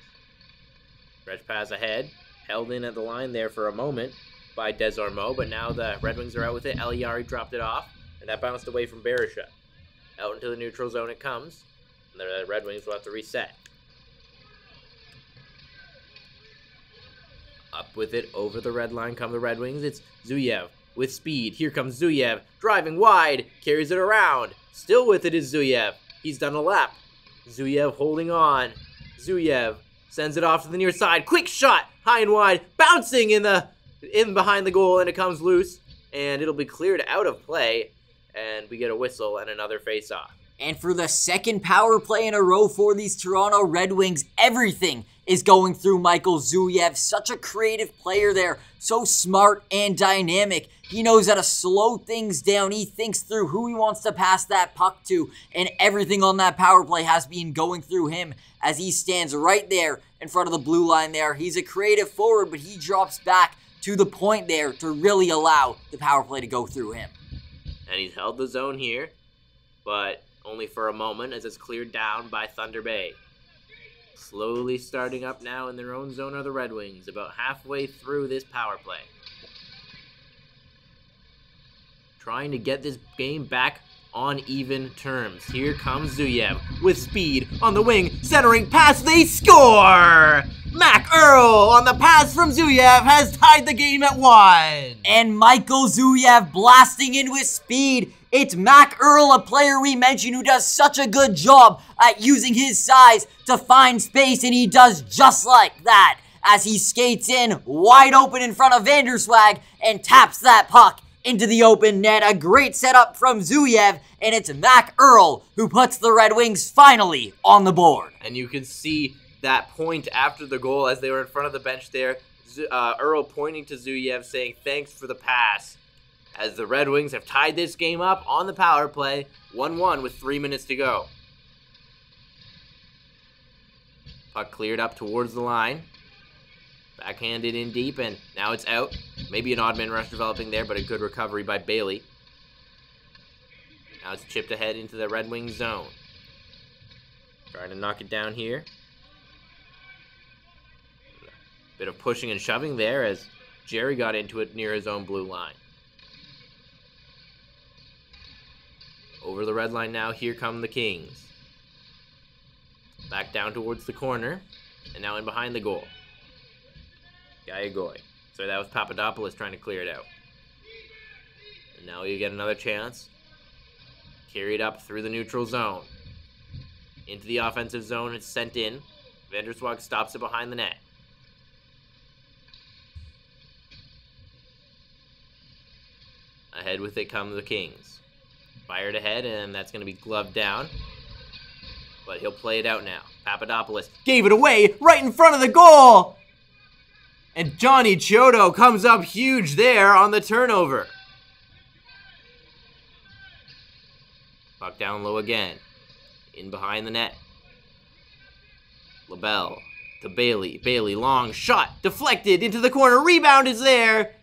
Stretch pass ahead. Held in at the line there for a moment by Desormeaux, but now the Red Wings are out with it. Eliari dropped it off, and that bounced away from Berisha. Out into the neutral zone it comes, and the Red Wings will have to reset. Up with it, over the red line come the Red Wings. It's Zuyev with speed. Here comes Zuyev, driving wide, carries it around. Still with it is Zuyev. He's done a lap. Zuyev holding on. Zuyev sends it off to the near side. Quick shot, high and wide, bouncing in behind the goal, and it comes loose, and it'll be cleared out of play, and we get a whistle and another face-off. And for the second power play in a row for these Toronto Red Wings, everything is going through Michael Zuyev. Such a creative player there, so smart and dynamic. He knows how to slow things down. He thinks through who he wants to pass that puck to, and everything on that power play has been going through him as he stands right there in front of the blue line there. He's a creative forward, but he drops back to the point there to really allow the power play to go through him. And he's held the zone here, but only for a moment as it's cleared down by Thunder Bay. Slowly starting up now in their own zone are the Red Wings, about halfway through this power play. Trying to get this game back on even terms. Here comes Zuyev with speed on the wing, centering pass, they score! Mac Earl on the pass from Zuyev has tied the game at 1. And Michael Zuyev blasting in with speed. It's Mac Earl, a player we mentioned who does such a good job at using his size to find space, and he does just like that as he skates in wide open in front of Vanderswag and taps that puck into the open net. A great setup from Zuyev, and it's Mac Earl who puts the Red Wings finally on the board. And you can see that point after the goal as they were in front of the bench there. Earl pointing to Zuyev saying thanks for the pass, as the Red Wings have tied this game up on the power play, 1-1 with 3 minutes to go. Puck cleared up towards the line. Backhanded in deep, and now it's out. Maybe an odd man rush developing there, but a good recovery by Bailey. Now it's chipped ahead into the Red Wings zone. Trying to knock it down here. Bit of pushing and shoving there as Jerry got into it near his own blue line. Over the red line now, here come the Kings. Back down towards the corner, and now in behind the goal. Gayagoy. So that was Papadopoulos trying to clear it out. And now you get another chance. Carried up through the neutral zone. Into the offensive zone, it's sent in. Vanderswag stops it behind the net. Ahead with it come the Kings. Fired ahead, and that's going to be gloved down. But he'll play it out now. Papadopoulos gave it away right in front of the goal! And Johnny Chiodo comes up huge there on the turnover. Puck down low again. In behind the net. LaBelle to Bailey. Bailey, long shot. Deflected into the corner. Rebound is there.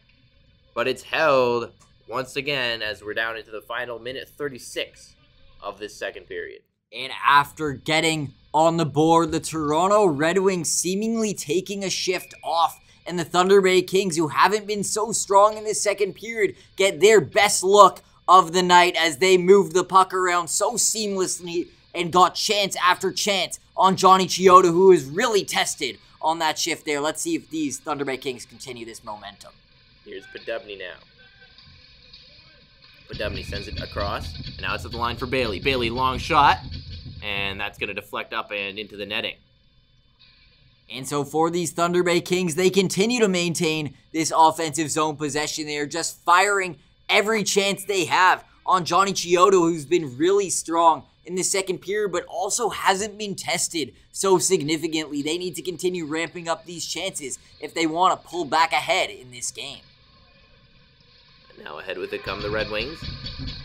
But it's held once again as we're down into the final minute 36 of this second period. And after getting on the board, the Toronto Red Wings seemingly taking a shift off, and the Thunder Bay Kings, who haven't been so strong in this second period, get their best look of the night as they move the puck around so seamlessly and got chance after chance on Johnny Chiodo, who is really tested on that shift there. Let's see if these Thunder Bay Kings continue this momentum. Here's Podubny now. Podubny sends it across, and now it's at the line for Bailey. Bailey, long shot, and that's going to deflect up and into the netting. And so for these Thunder Bay Kings, they continue to maintain this offensive zone possession. They are just firing every chance they have on Johnny Chiodo, who's been really strong in the second period, but also hasn't been tested so significantly. They need to continue ramping up these chances if they want to pull back ahead in this game. And now ahead with it come the Red Wings.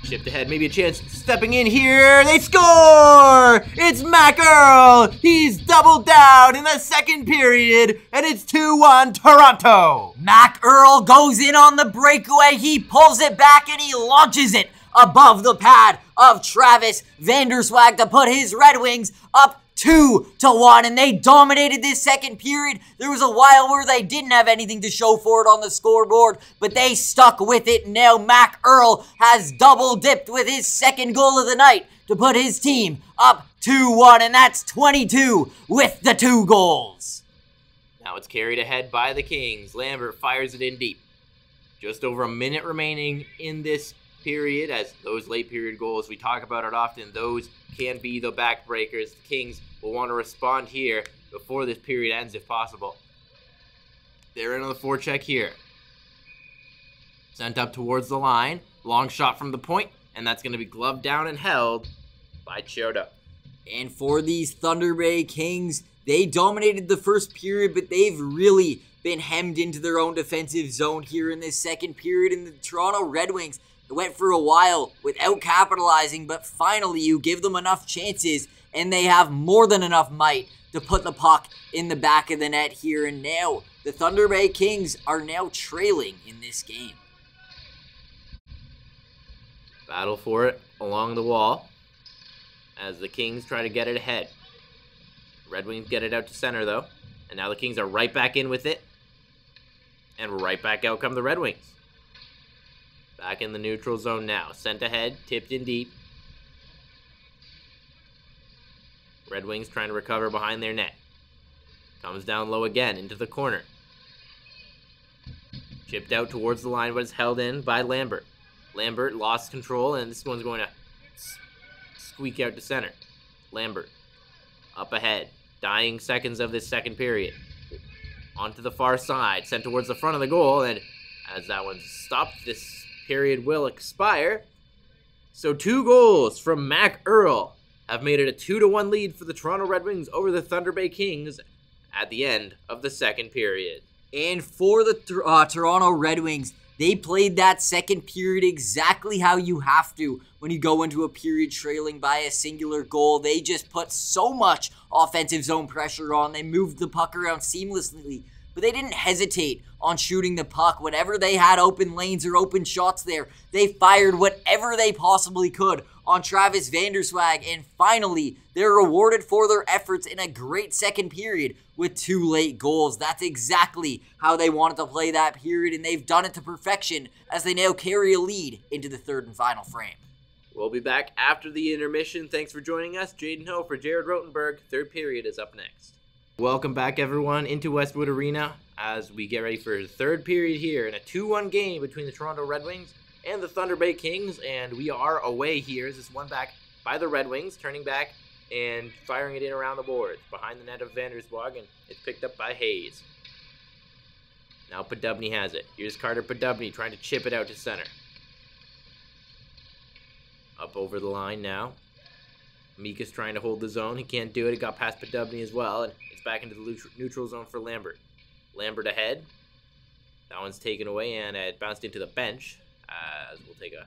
Chipped ahead, maybe a chance stepping in here. They score! It's Mac Earl! He's doubled down in the second period, and it's 2-1 Toronto! Mac Earl goes in on the breakaway. He pulls it back and he launches it above the pad of Travis Vanderswag to put his Red Wings up 2-1, and they dominated this second period. There was a while where they didn't have anything to show for it on the scoreboard, but they stuck with it. Now Mac Earl has double dipped with his second goal of the night to put his team up 2-1, and that's 22 with the 2 goals. Now it's carried ahead by the Kings. Lambert fires it in deep. Just over a minute remaining in this period, as those late period goals, we talk about it often, those can be the backbreakers. The Kings will want to respond here before this period ends if possible. They're in on the forecheck here. Sent up towards the line. Long shot from the point, and that's going to be gloved down and held by Chiodo. And for these Thunder Bay Kings, they dominated the first period, but they've really been hemmed into their own defensive zone here in this second period. And the Toronto Red Wings went for a while without capitalizing, but finally you give them enough chances and they have more than enough might to put the puck in the back of the net here. And now the Thunder Bay Kings are now trailing in this game. Battle for it along the wall as the Kings try to get it ahead. Red Wings get it out to center though, and now the Kings are right back in with it, and right back out come the Red Wings. Back in the neutral zone now. Sent ahead, tipped in deep. Red Wings trying to recover behind their net. Comes down low again into the corner. Chipped out towards the line, but it's held in by Lambert. Lambert lost control, and this one's going to squeak out to center. Lambert up ahead. Dying seconds of this second period. Onto the far side. Sent towards the front of the goal, and as that one stopped, this period will expire. So 2 goals from Mac Earl have made it a 2-1 lead for the Toronto Red Wings over the Thunder Bay Kings at the end of the second period. And for the Toronto Red Wings, they played that second period exactly how you have to when you go into a period trailing by a singular goal. They just put so much offensive zone pressure on. They moved the puck around seamlessly, but they didn't hesitate on shooting the puck. Whenever they had open lanes or open shots there, they fired whatever they possibly could on Travis Vanderswag, and finally, they're rewarded for their efforts in a great second period with 2 late goals. That's exactly how they wanted to play that period, and they've done it to perfection as they now carry a lead into the third and final frame. We'll be back after the intermission. Thanks for joining us. Jaden Ho for Jared Rotenberg. Third period is up next. Welcome back, everyone, into Westwood Arena as we get ready for the third period here in a 2-1 game between the Toronto Red Wings and the Thunder Bay Kings, and we are away here as this one back by the Red Wings, turning back and firing it in around the boards behind the net of Vanderswag, and it's picked up by Hayes. Now Podubny has it. Here's Carter Podubny trying to chip it out to center. Up over the line now. Mika's trying to hold the zone. He can't do it. It got past Podubny as well, and it's back into the neutral zone for Lambert. Lambert ahead. That one's taken away, and it bounced into the bench. As we'll take a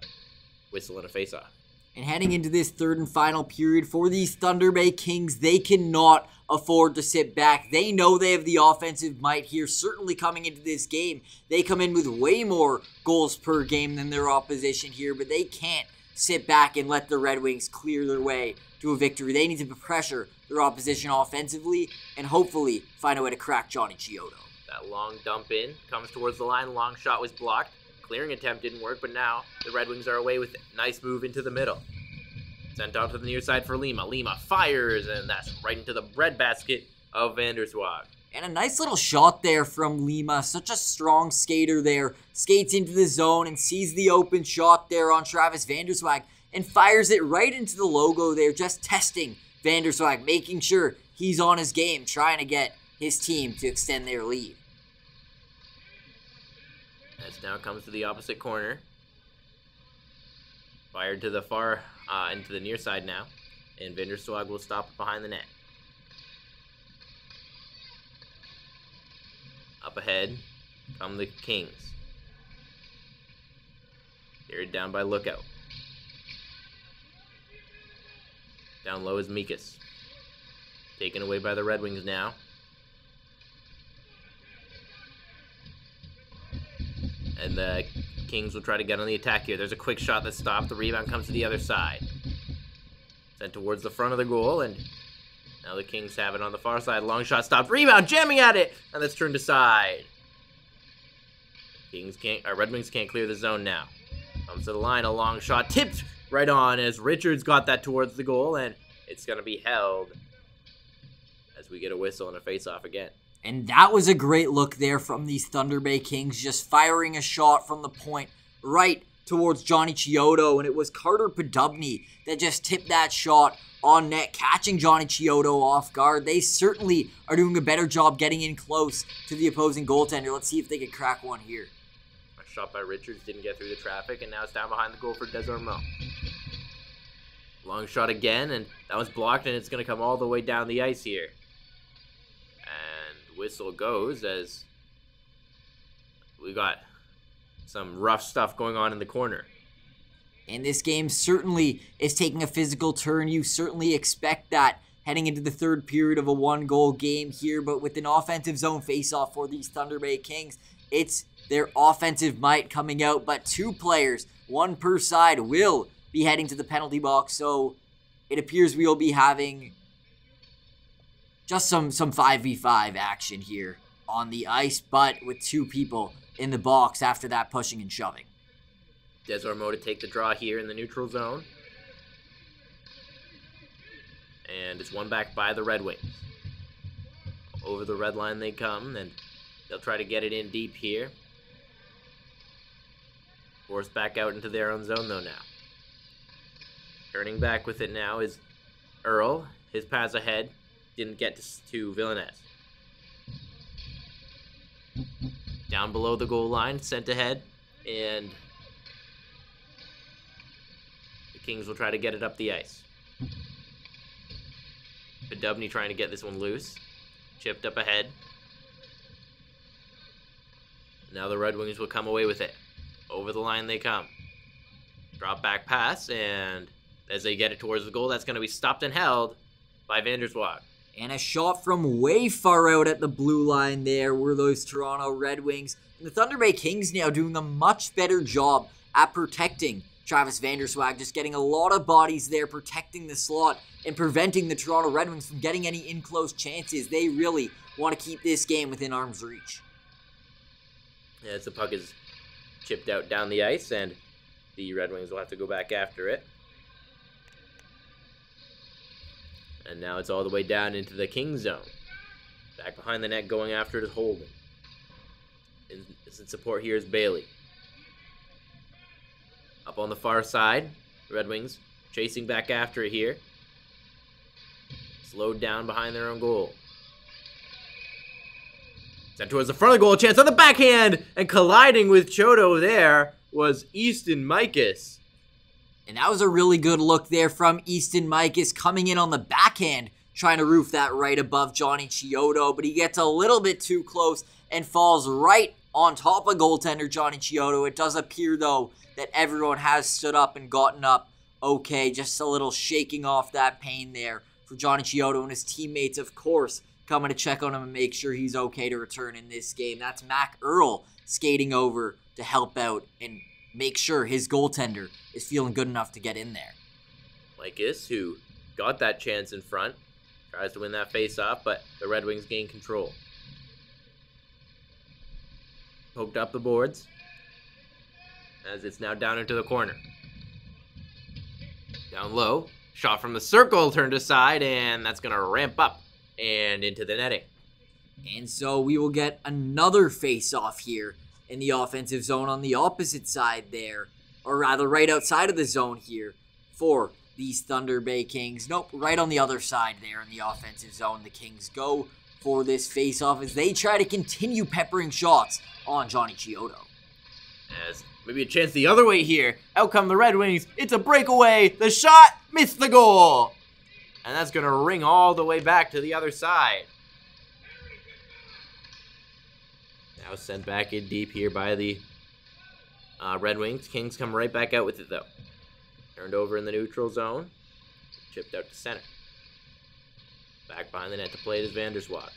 whistle and a face-off. And heading into this third and final period for these Thunder Bay Kings, they cannot afford to sit back. They know they have the offensive might here. Certainly coming into this game, they come in with way more goals per game than their opposition here, but they can't sit back and let the Red Wings clear their way to a victory. They need to pressure their opposition offensively and hopefully find a way to crack Johnny Chiodo. That long dump in comes towards the line. Long shot was blocked. Clearing attempt didn't work, but now the Red Wings are away with it. Nice move into the middle. Sent out to the near side for Lima. Lima fires, and that's right into the breadbasket of Vanderswag. And a nice little shot there from Lima. Such a strong skater there. Skates into the zone and sees the open shot there on Travis Vanderswag and fires it right into the logo there, just testing Vanderswag, making sure he's on his game, trying to get his team to extend their lead. As now comes to the opposite corner. Fired to the far, into the near side now. And Vanderswag will stop behind the net. Up ahead come the Kings. Carried down by Lookout. Down low is Mikas. Taken away by the Red Wings now. And the Kings will try to get on the attack here. There's a quick shot that stopped. The rebound comes to the other side. Sent towards the front of the goal, and now the Kings have it on the far side. Long shot stopped. Rebound, jamming at it, and that's turned aside. Red Wings can't clear the zone now. Comes to the line, a long shot tipped right on as Richards got that towards the goal, and it's going to be held as we get a whistle and a face-off again. And that was a great look there from these Thunder Bay Kings, just firing a shot from the point right towards Johnny Chiodo, and it was Carter Podubny that just tipped that shot on net, catching Johnny Chiodo off guard. They certainly are doing a better job getting in close to the opposing goaltender. Let's see if they can crack one here. A shot by Richards didn't get through the traffic, and now it's down behind the goal for Desormeaux. Long shot again, and that was blocked, and it's going to come all the way down the ice here. And whistle goes as we got some rough stuff going on in the corner. And this game certainly is taking a physical turn. You certainly expect that heading into the third period of a one-goal game here, but with an offensive zone faceoff for these Thunder Bay Kings, it's their offensive might coming out, but 2 players, 1 per side, will be heading to the penalty box, so it appears we will be having just some 5v5 action here on the ice, but with 2 people in the box after that pushing and shoving. Desormeaux to take the draw here in the neutral zone. And it's won back by the Red Wings. Over the red line they come, and they'll try to get it in deep here. Forced back out into their own zone though now. Turning back with it now is Earl. His pass ahead didn't get to Villeneuve. Down below the goal line, sent ahead, and Kings will try to get it up the ice. Podubny trying to get this one loose. Chipped up ahead. Now the Red Wings will come away with it. Over the line they come. Drop back pass, and as they get it towards the goal, that's going to be stopped and held by Vanderswag. And a shot from way far out at the blue line there were those Toronto Red Wings. And the Thunder Bay Kings now doing a much better job at protecting Travis Vanderswag, just getting a lot of bodies there, protecting the slot and preventing the Toronto Red Wings from getting any in-close chances. They really want to keep this game within arm's reach. As the puck is chipped out down the ice, and the Red Wings will have to go back after it. And now it's all the way down into the King zone. Back behind the net going after it is Holden. In support here is Bailey. Up on the far side, the Red Wings chasing back after it here. Slowed down behind their own goal. Sent towards the front of the goal, chance on the backhand, and colliding with Chodo there was Easton Mikas. And that was a really good look there from Easton Mikas coming in on the backhand, trying to roof that right above Johnny Chiodo, but he gets a little bit too close and falls right on top of goaltender Johnny Chiodo. It does appear, though, that everyone has stood up and gotten up okay. Just a little shaking off that pain there for Johnny Chiodo, and his teammates, of course, coming to check on him and make sure he's okay to return in this game. That's Mac Earl skating over to help out and make sure his goaltender is feeling good enough to get in there. Mikas, who got that chance in front, tries to win that face-off, but the Red Wings gain control. Poked up the boards, as it's now down into the corner. Down low, shot from the circle turned aside, and that's going to ramp up and into the netting. And so we will get another face-off here in the offensive zone on the opposite side there, or rather right outside of the zone here for these Thunder Bay Kings. Nope, right on the other side there in the offensive zone. The Kings go for this face-off as they try to continue peppering shots on Johnny Chiodo. As maybe a chance the other way here. Out come the Red Wings. It's a breakaway. The shot missed the goal. And that's going to ring all the way back to the other side. Now sent back in deep here by the Red Wings. Kings come right back out with it, though. Turned over in the neutral zone. Chipped out to center. Back behind the net to play it is Vanderswag.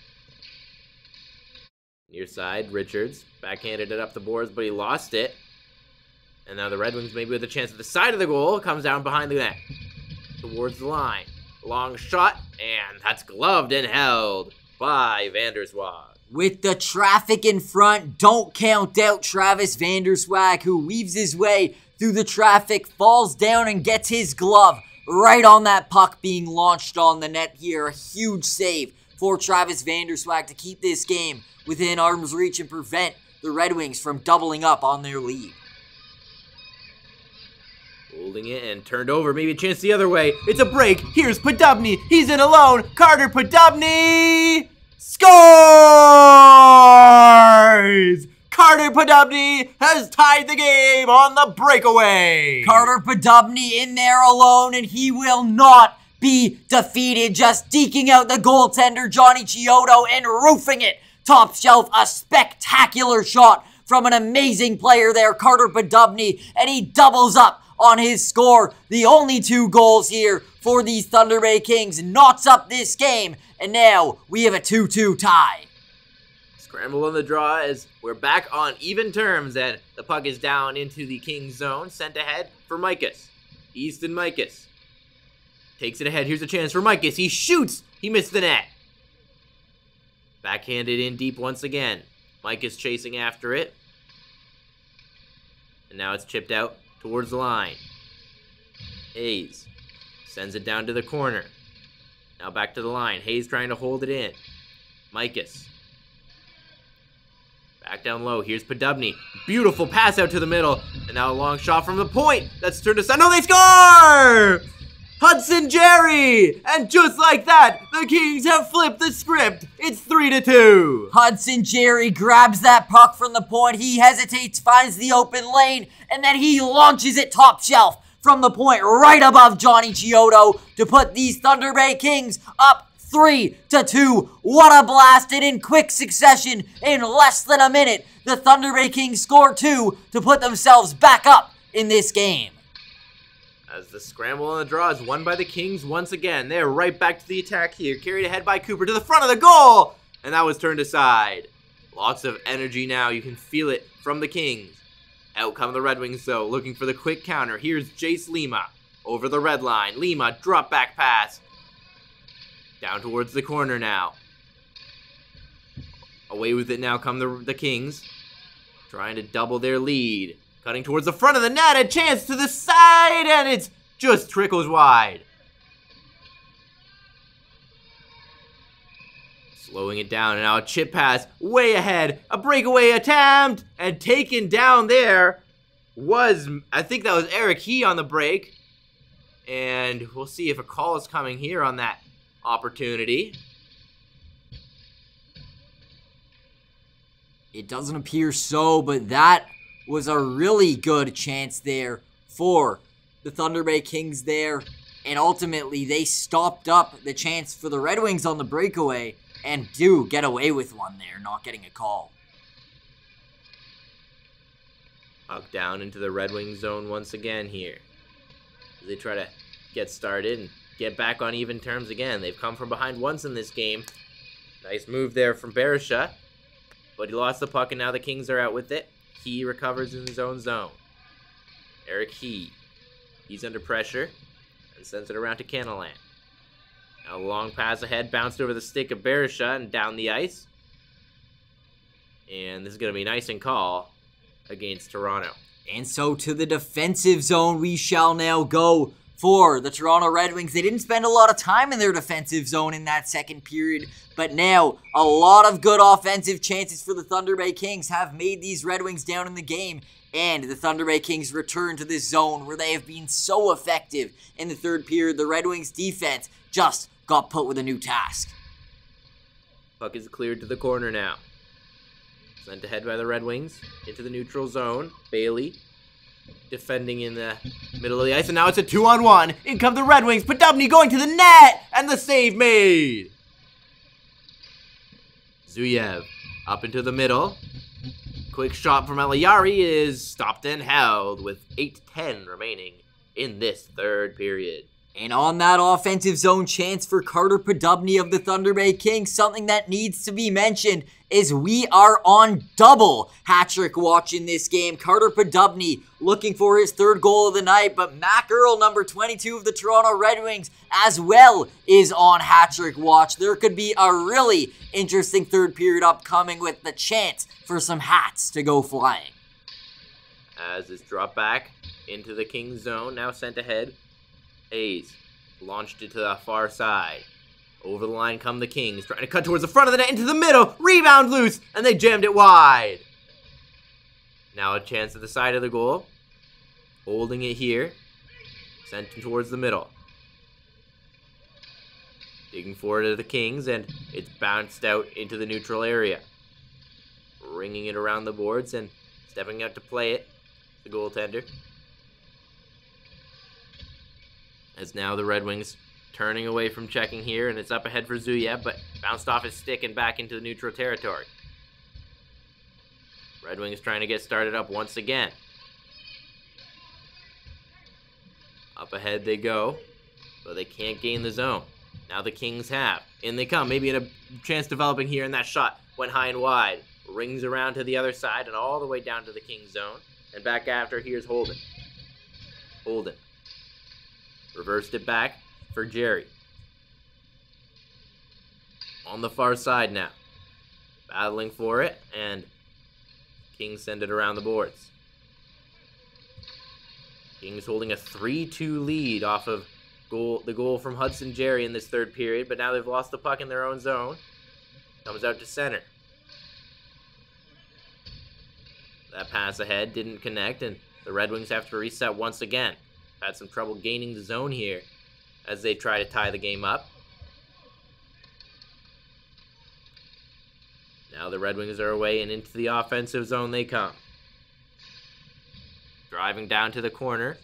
Near side, Richards. Backhanded it up the boards, but he lost it. And now the Red Wings maybe with a chance at the side of the goal. Comes down behind the net. Towards the line. Long shot, and that's gloved and held by Vanderswag. With the traffic in front, don't count out Travis Vanderswag, who weaves his way through the traffic, falls down and gets his glove right on that puck being launched on the net here. A huge save for Travis Vanderswag to keep this game within arm's reach and prevent the Red Wings from doubling up on their lead. Holding it and turned over, maybe a chance the other way. It's a break. Here's Podubny. He's in alone. Carter Podubny scores! Carter Podubny has tied the game on the breakaway. Carter Podubny in there alone, and he will not be defeated. Just deking out the goaltender, Johnny Chiodo, and roofing it top shelf. A spectacular shot from an amazing player there, Carter Podubny, and he doubles up on his score. The only 2 goals here for these Thunder Bay Kings knots up this game, and now we have a 2-2 tie. Scramble on the draw as we're back on even terms, and the puck is down into the Kings zone. Sent ahead for Mikas. Easton Mikas takes it ahead. Here's a chance for Mikas. He shoots. He missed the net. Backhanded in deep once again. Mikas chasing after it. And now it's chipped out towards the line. Hayes sends it down to the corner. Now back to the line. Hayes trying to hold it in. Mikas. Back down low. Here's Podubny. Beautiful pass out to the middle. And now a long shot from the point. That's turned aside. No, they score! Hudson Jerry! And just like that, the Kings have flipped the script. It's 3-2. Hudson Jerry grabs that puck from the point. He hesitates, finds the open lane, and then he launches it top shelf from the point right above Johnny Chiodo to put these Thunder Bay Kings up 3-2. What a blast! And in quick succession, in less than a minute, the Thunder Bay Kings score 2 to put themselves back up in this game. As the scramble and the draw is won by the Kings once again. They're right back to the attack here. Carried ahead by Cooper to the front of the goal. And that was turned aside. Lots of energy now. You can feel it from the Kings. Out come the Red Wings, though, looking for the quick counter. Here's Jace Lima over the red line. Lima, drop back pass. Down towards the corner now. Away with it now come the Kings. Trying to double their lead. Cutting towards the front of the net. A chance to the side, and it's just trickles wide. Slowing it down, and now a chip pass way ahead. A breakaway attempt, and taken down there was, I think that was Eric He on the break. And we'll see if a call is coming here on that opportunity. It doesn't appear so, but that was a really good chance there for the Thunder Bay Kings there. And ultimately, they stopped up the chance for the Red Wings on the breakaway and do get away with one there, not getting a call. Puck down into the Red Wings zone once again here. They try to get started and get back on even terms again. They've come from behind once in this game. Nice move there from Berisha. But he lost the puck, and now the Kings are out with it. He recovers in his own zone. Eric He. He's under pressure and sends it around to Canalan. Now a long pass ahead, bounced over the stick of Berisha and down the ice. And this is going to be nice and call against Toronto. And so to the defensive zone we shall now go for the Toronto Red Wings. They didn't spend a lot of time in their defensive zone in that second period, but now a lot of good offensive chances for the Thunder Bay Kings have made these Red Wings down in the game, and the Thunder Bay Kings return to this zone where they have been so effective in the third period. The Red Wings defense just got put with a new task. Puck is cleared to the corner now. Sent ahead by the Red Wings into the neutral zone. Bailey defending in the middle of the ice, and now it's a 2-on-1. In come the Red Wings. Podubny going to the net, and the save made. Zuyev up into the middle. Quick shot from Eliari is stopped and held with 8:10 remaining in this third period. And on that offensive zone chance for Carter Podubny of the Thunder Bay Kings, something that needs to be mentioned is we are on double hat-trick watch in this game. Carter Podubny looking for his third goal of the night, but Mac Earl, number 22 of the Toronto Red Wings, as well is on hat-trick watch. There could be a really interesting third period upcoming with the chance for some hats to go flying. As it's dropped back into the Kings zone, now sent ahead. Hayes launched it to the far side. Over the line come the Kings, trying to cut towards the front of the net, into the middle, rebound loose, and they jammed it wide. Now a chance at the side of the goal. Holding it here. Sent towards the middle. Digging forward to the Kings, and it's bounced out into the neutral area. Ringing it around the boards and stepping out to play it, the goaltender. As now the Red Wings turning away from checking here, and it's up ahead for Zuyev, but bounced off his stick and back into the neutral territory. Red Wings trying to get started up once again. Up ahead they go, but they can't gain the zone. Now the Kings have. In they come, maybe a chance developing here, and that shot went high and wide. Rings around to the other side and all the way down to the Kings zone. And back after, here's Holden. Holden. Reversed it back for Jerry. On the far side now. Battling for it, and Kings send it around the boards. Kings holding a 3-2 lead off of the goal from Hudson Jerry in this third period, but now they've lost the puck in their own zone. Comes out to center. That pass ahead didn't connect, and the Red Wings have to reset once again. Had some trouble gaining the zone here as they try to tie the game up. Now the Red Wings are away, and into the offensive zone they come. Driving down to the corner.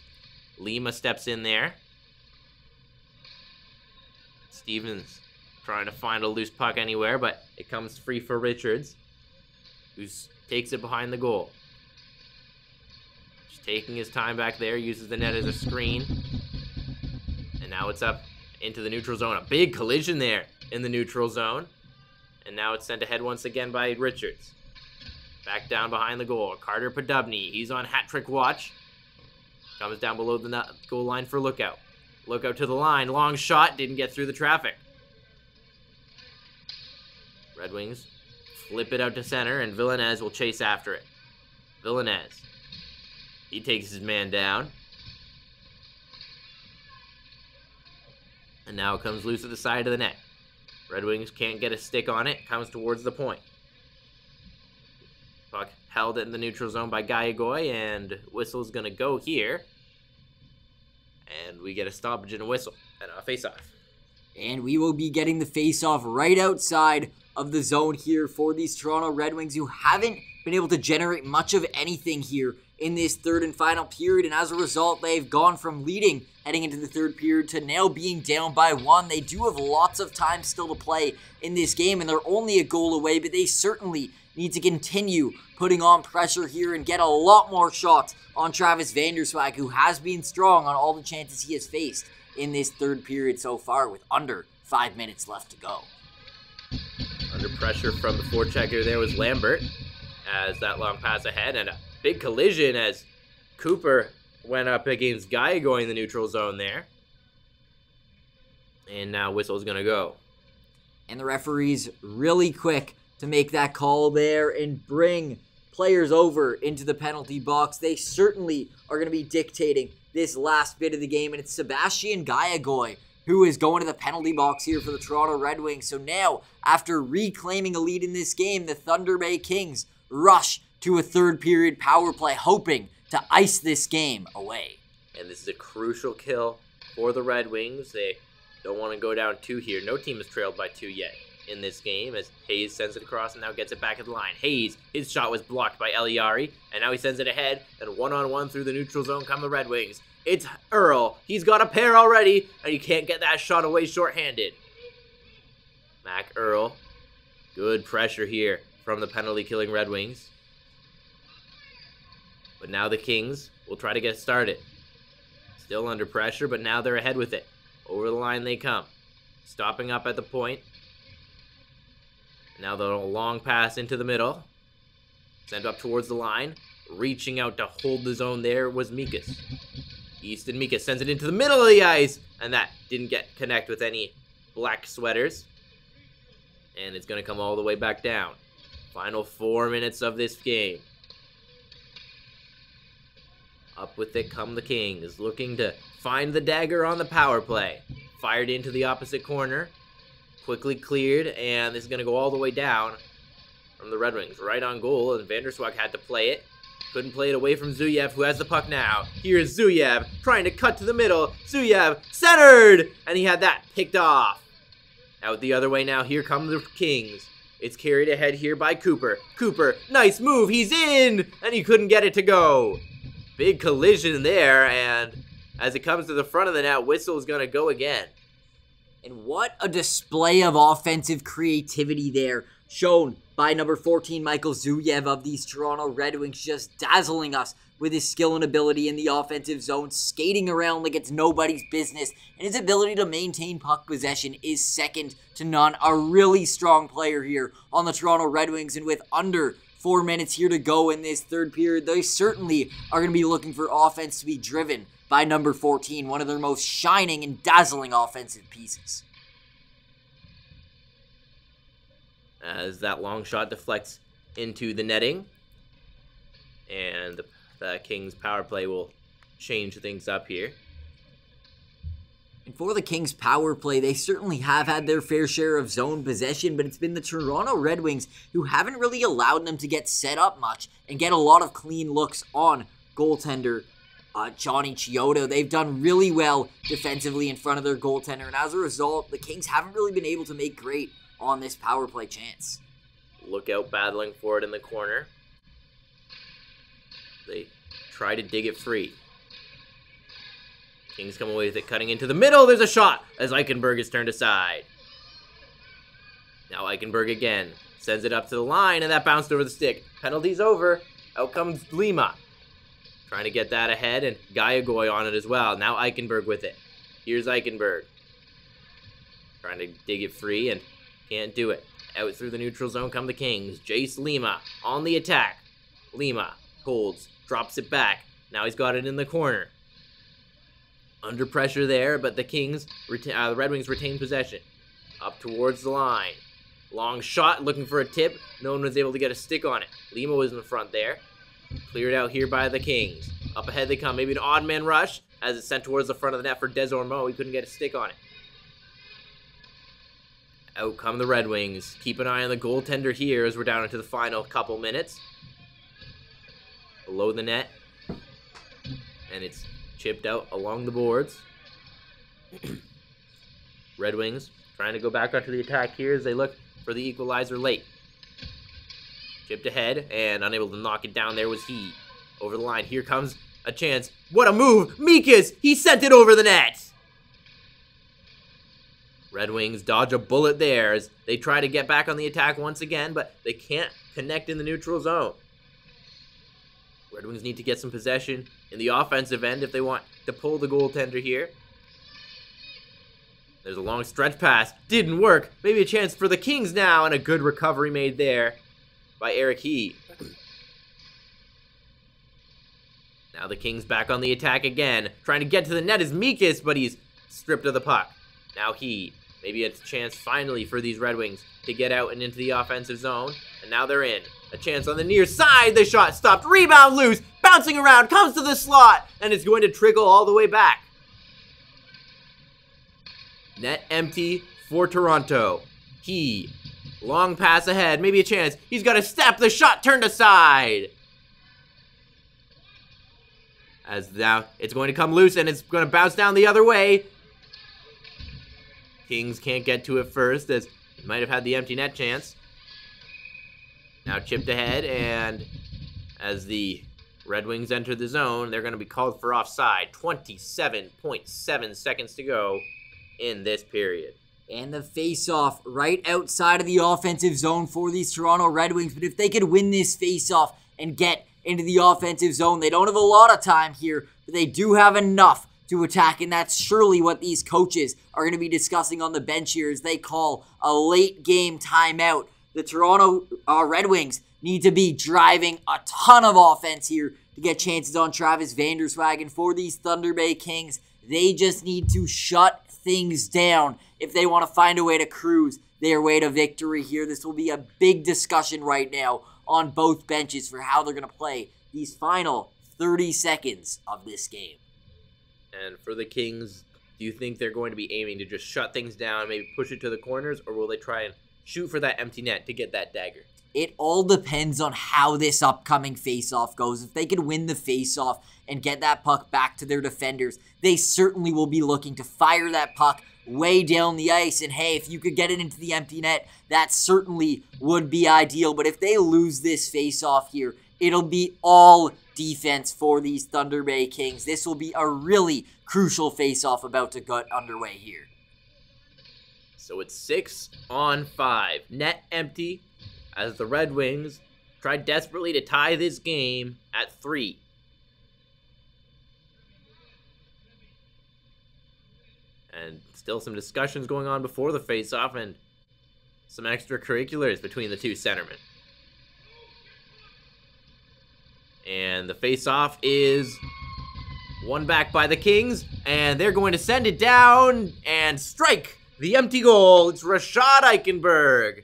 Lima steps in there. Stevens trying to find a loose puck anywhere, but it comes free for Richards, who takes it behind the goal. Just taking his time back there, uses the net as a screen. And now it's up into the neutral zone. A big collision there in the neutral zone. And now it's sent ahead once again by Richards. Back down behind the goal. Carter Podubny, he's on hat trick watch. Comes down below the goal line for Lookout. Lookout to the line, long shot, didn't get through the traffic. Red Wings flip it out to center, and Villanez will chase after it. Villanez, he takes his man down. And now it comes loose at the side of the net. Red Wings can't get a stick on it, comes towards the point. Puck held in the neutral zone by Gallagher, and whistle's gonna go here. And we get a stoppage and a whistle and a face-off. And we will be getting the face-off right outside of the zone here for these Toronto Red Wings, who haven't been able to generate much of anything here in this third and final period. And as a result, they've gone from leading heading into the third period to now being down by 1. They do have lots of time still to play in this game, and they're only a goal away, but they certainly need to continue putting on pressure here and get a lot more shots on Travis Vanderswag, who has been strong on all the chances he has faced in this third period so far, with under 5 minutes left to go. Under pressure from the forechecker there was Lambert, as that long pass ahead, and a big collision as Cooper went up against Gallagher in the neutral zone there. And now whistle's gonna go. And the referee's really quick to make that call there and bring players over into the penalty box. They certainly are going to be dictating this last bit of the game, and it's Sebastian Gallagher who is going to the penalty box here for the Toronto Red Wings. So now, after reclaiming a lead in this game, the Thunder Bay Kings rush to a third period power play, hoping to ice this game away. And this is a crucial kill for the Red Wings. They don't want to go down 2 here. No team has trailed by 2 yet in this game, as Hayes sends it across and now gets it back at the line. Hayes, his shot was blocked by Eliari, and now he sends it ahead, and one-on-one through the neutral zone come the Red Wings. It's Earl. He's got a pair already, and he can't get that shot away shorthanded. Mac Earl. Good pressure here from the penalty-killing Red Wings. But now the Kings will try to get started. Still under pressure, but now they're ahead with it. Over the line they come. Stopping up at the point. Now the long pass into the middle. Sent up towards the line. Reaching out to hold the zone there was Mikas. Easton Mikas sends it into the middle of the ice. And that didn't connect with any black sweaters. And it's going to come all the way back down. Final 4 minutes of this game. Up with it come the Kings, looking to find the dagger on the power play. Fired into the opposite corner. Quickly cleared, and this is going to go all the way down from the Red Wings. Right on goal, and Vanderswag had to play it. Couldn't play it away from Zuyev, who has the puck now. Here's Zuyev, trying to cut to the middle. Zuyev, centered! And he had that picked off. Out the other way now, here come the Kings. It's carried ahead here by Cooper. Cooper, nice move, he's in! And he couldn't get it to go. Big collision there, and as it comes to the front of the net, whistle is going to go again. And what a display of offensive creativity there, shown by number 14, Michael Zuyev of these Toronto Red Wings, just dazzling us with his skill and ability in the offensive zone, skating around like it's nobody's business, and his ability to maintain puck possession is second to none. A really strong player here on the Toronto Red Wings, and with under 4 minutes here to go in this third period, they certainly are going to be looking for offense to be driven by number 14, one of their most shining and dazzling offensive pieces. As that long shot deflects into the netting, and the Kings power play will change things up here. And for the Kings power play, they certainly have had their fair share of zone possession, but it's been the Toronto Red Wings who haven't really allowed them to get set up much and get a lot of clean looks on goaltender Johnny Chiodo. They've done really well defensively in front of their goaltender, and as a result, the Kings haven't really been able to make great on this power play chance. Lookout battling for it in the corner. They try to dig it free. Kings come away with it, cutting into the middle. There's a shot as Eichenberg is turned aside. Now Eichenberg again sends it up to the line, and that bounced over the stick. Penalty's over. Out comes Lima. Trying to get that ahead, and Gayagoy on it as well. Now Eichenberg with it. Here's Eichenberg. Trying to dig it free, and can't do it. Out through the neutral zone come the Kings. Jace Lima on the attack. Lima holds, drops it back. Now he's got it in the corner. Under pressure there, but the Kings, the Red Wings retain possession. Up towards the line. Long shot, looking for a tip. No one was able to get a stick on it. Lima was in the front there. Cleared out here by the Kings. Up ahead they come. Maybe an odd man rush as it's sent towards the front of the net for Desormeaux. He couldn't get a stick on it. Out come the Red Wings. Keep an eye on the goaltender here as we're down into the final couple minutes. Below the net. And it's chipped out along the boards. Red Wings trying to go back onto the attack here as they look for the equalizer late. Chipped ahead and unable to knock it down. There was he. Over the line. Here comes a chance. What a move! Mikas! He sent it over the net! Red Wings dodge a bullet there as they try to get back on the attack once again, but they can't connect in the neutral zone. Red Wings need to get some possession in the offensive end if they want to pull the goaltender here. There's a long stretch pass. Didn't work. Maybe a chance for the Kings now, and a good recovery made there by Eric He. Now the Kings back on the attack again. Trying to get to the net is Mikas, but he's stripped of the puck. Now He. Maybe it's a chance finally for these Red Wings to get out and into the offensive zone. And now they're in. A chance on the near side. The shot stopped. Rebound loose. Bouncing around. Comes to the slot. And it's going to trickle all the way back. Net empty for Toronto. He. Long pass ahead. Maybe a chance. He's got a step. The shot turned aside. As now it's going to come loose and it's going to bounce down the other way. Kings can't get to it first as he might have had the empty net chance. Now chipped ahead, and as the Red Wings enter the zone, they're going to be called for offside. 27.7 seconds to go in this period. And the face-off right outside of the offensive zone for these Toronto Red Wings. But if they could win this face-off and get into the offensive zone, they don't have a lot of time here, but they do have enough to attack, and that's surely what these coaches are going to be discussing on the bench here as they call a late game timeout. The Toronto Red Wings need to be driving a ton of offense here to get chances on Travis Vanderswag, and for these Thunder Bay Kings, they just need to shut things down if they want to find a way to cruise their way to victory here. This will be a big discussion right now on both benches for how they're going to play these final 30 seconds of this game. And for the Kings, do you think they're going to be aiming to just shut things down, maybe push it to the corners, or will they try and shoot for that empty net to get that dagger? It all depends on how this upcoming face-off goes. If they could win the face-off and get that puck back to their defenders, they certainly will be looking to fire that puck way down the ice. And hey, if you could get it into the empty net, that certainly would be ideal. But if they lose this face-off here, it'll be all defense for these Thunder Bay Kings. This will be a really crucial face-off about to get underway here. So it's 6-on-5. Net empty as the Red Wings try desperately to tie this game at 3. And still some discussions going on before the face-off and some extracurriculars between the two centermen. And the face-off is won back by the Kings, and they're going to send it down and strike the empty goal. It's Rashad Eichenberg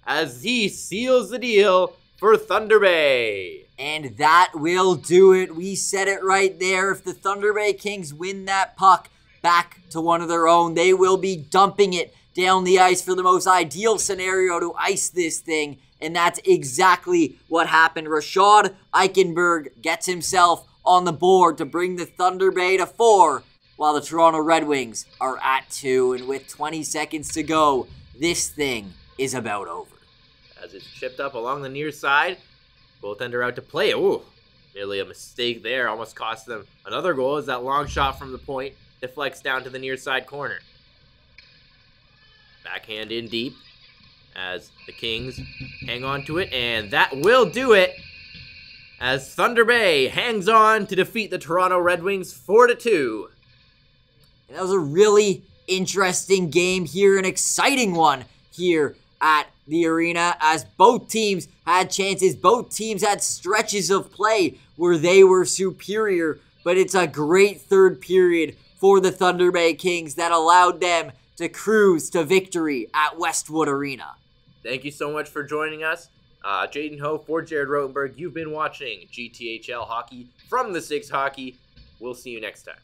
as he seals the deal for Thunder Bay. And that will do it. We said it right there. If the Thunder Bay Kings win that puck back to one of their own, they will be dumping it down the ice for the most ideal scenario to ice this thing. And that's exactly what happened. Rashad Eichenberg gets himself on the board to bring the Thunder Bay to 4, while the Toronto Red Wings are at 2. And with 20 seconds to go, this thing is about over. As it's chipped up along the near side, goaltender out to play. Ooh, nearly a mistake there. Almost cost them another goal as that long shot from the point deflects down to the near side corner. Backhand in deep as the Kings hang on to it, and that will do it as Thunder Bay hangs on to defeat the Toronto Red Wings 4-2. That was a really interesting game here, an exciting one here at the arena, as both teams had chances, both teams had stretches of play where they were superior, but it's a great third period for the Thunder Bay Kings that allowed them to cruise to victory at Westwood Arena. Thank you so much for joining us. Jaden Ho for Jared Rotenberg. You've been watching GTHL Hockey from the 6 Hockey. We'll see you next time.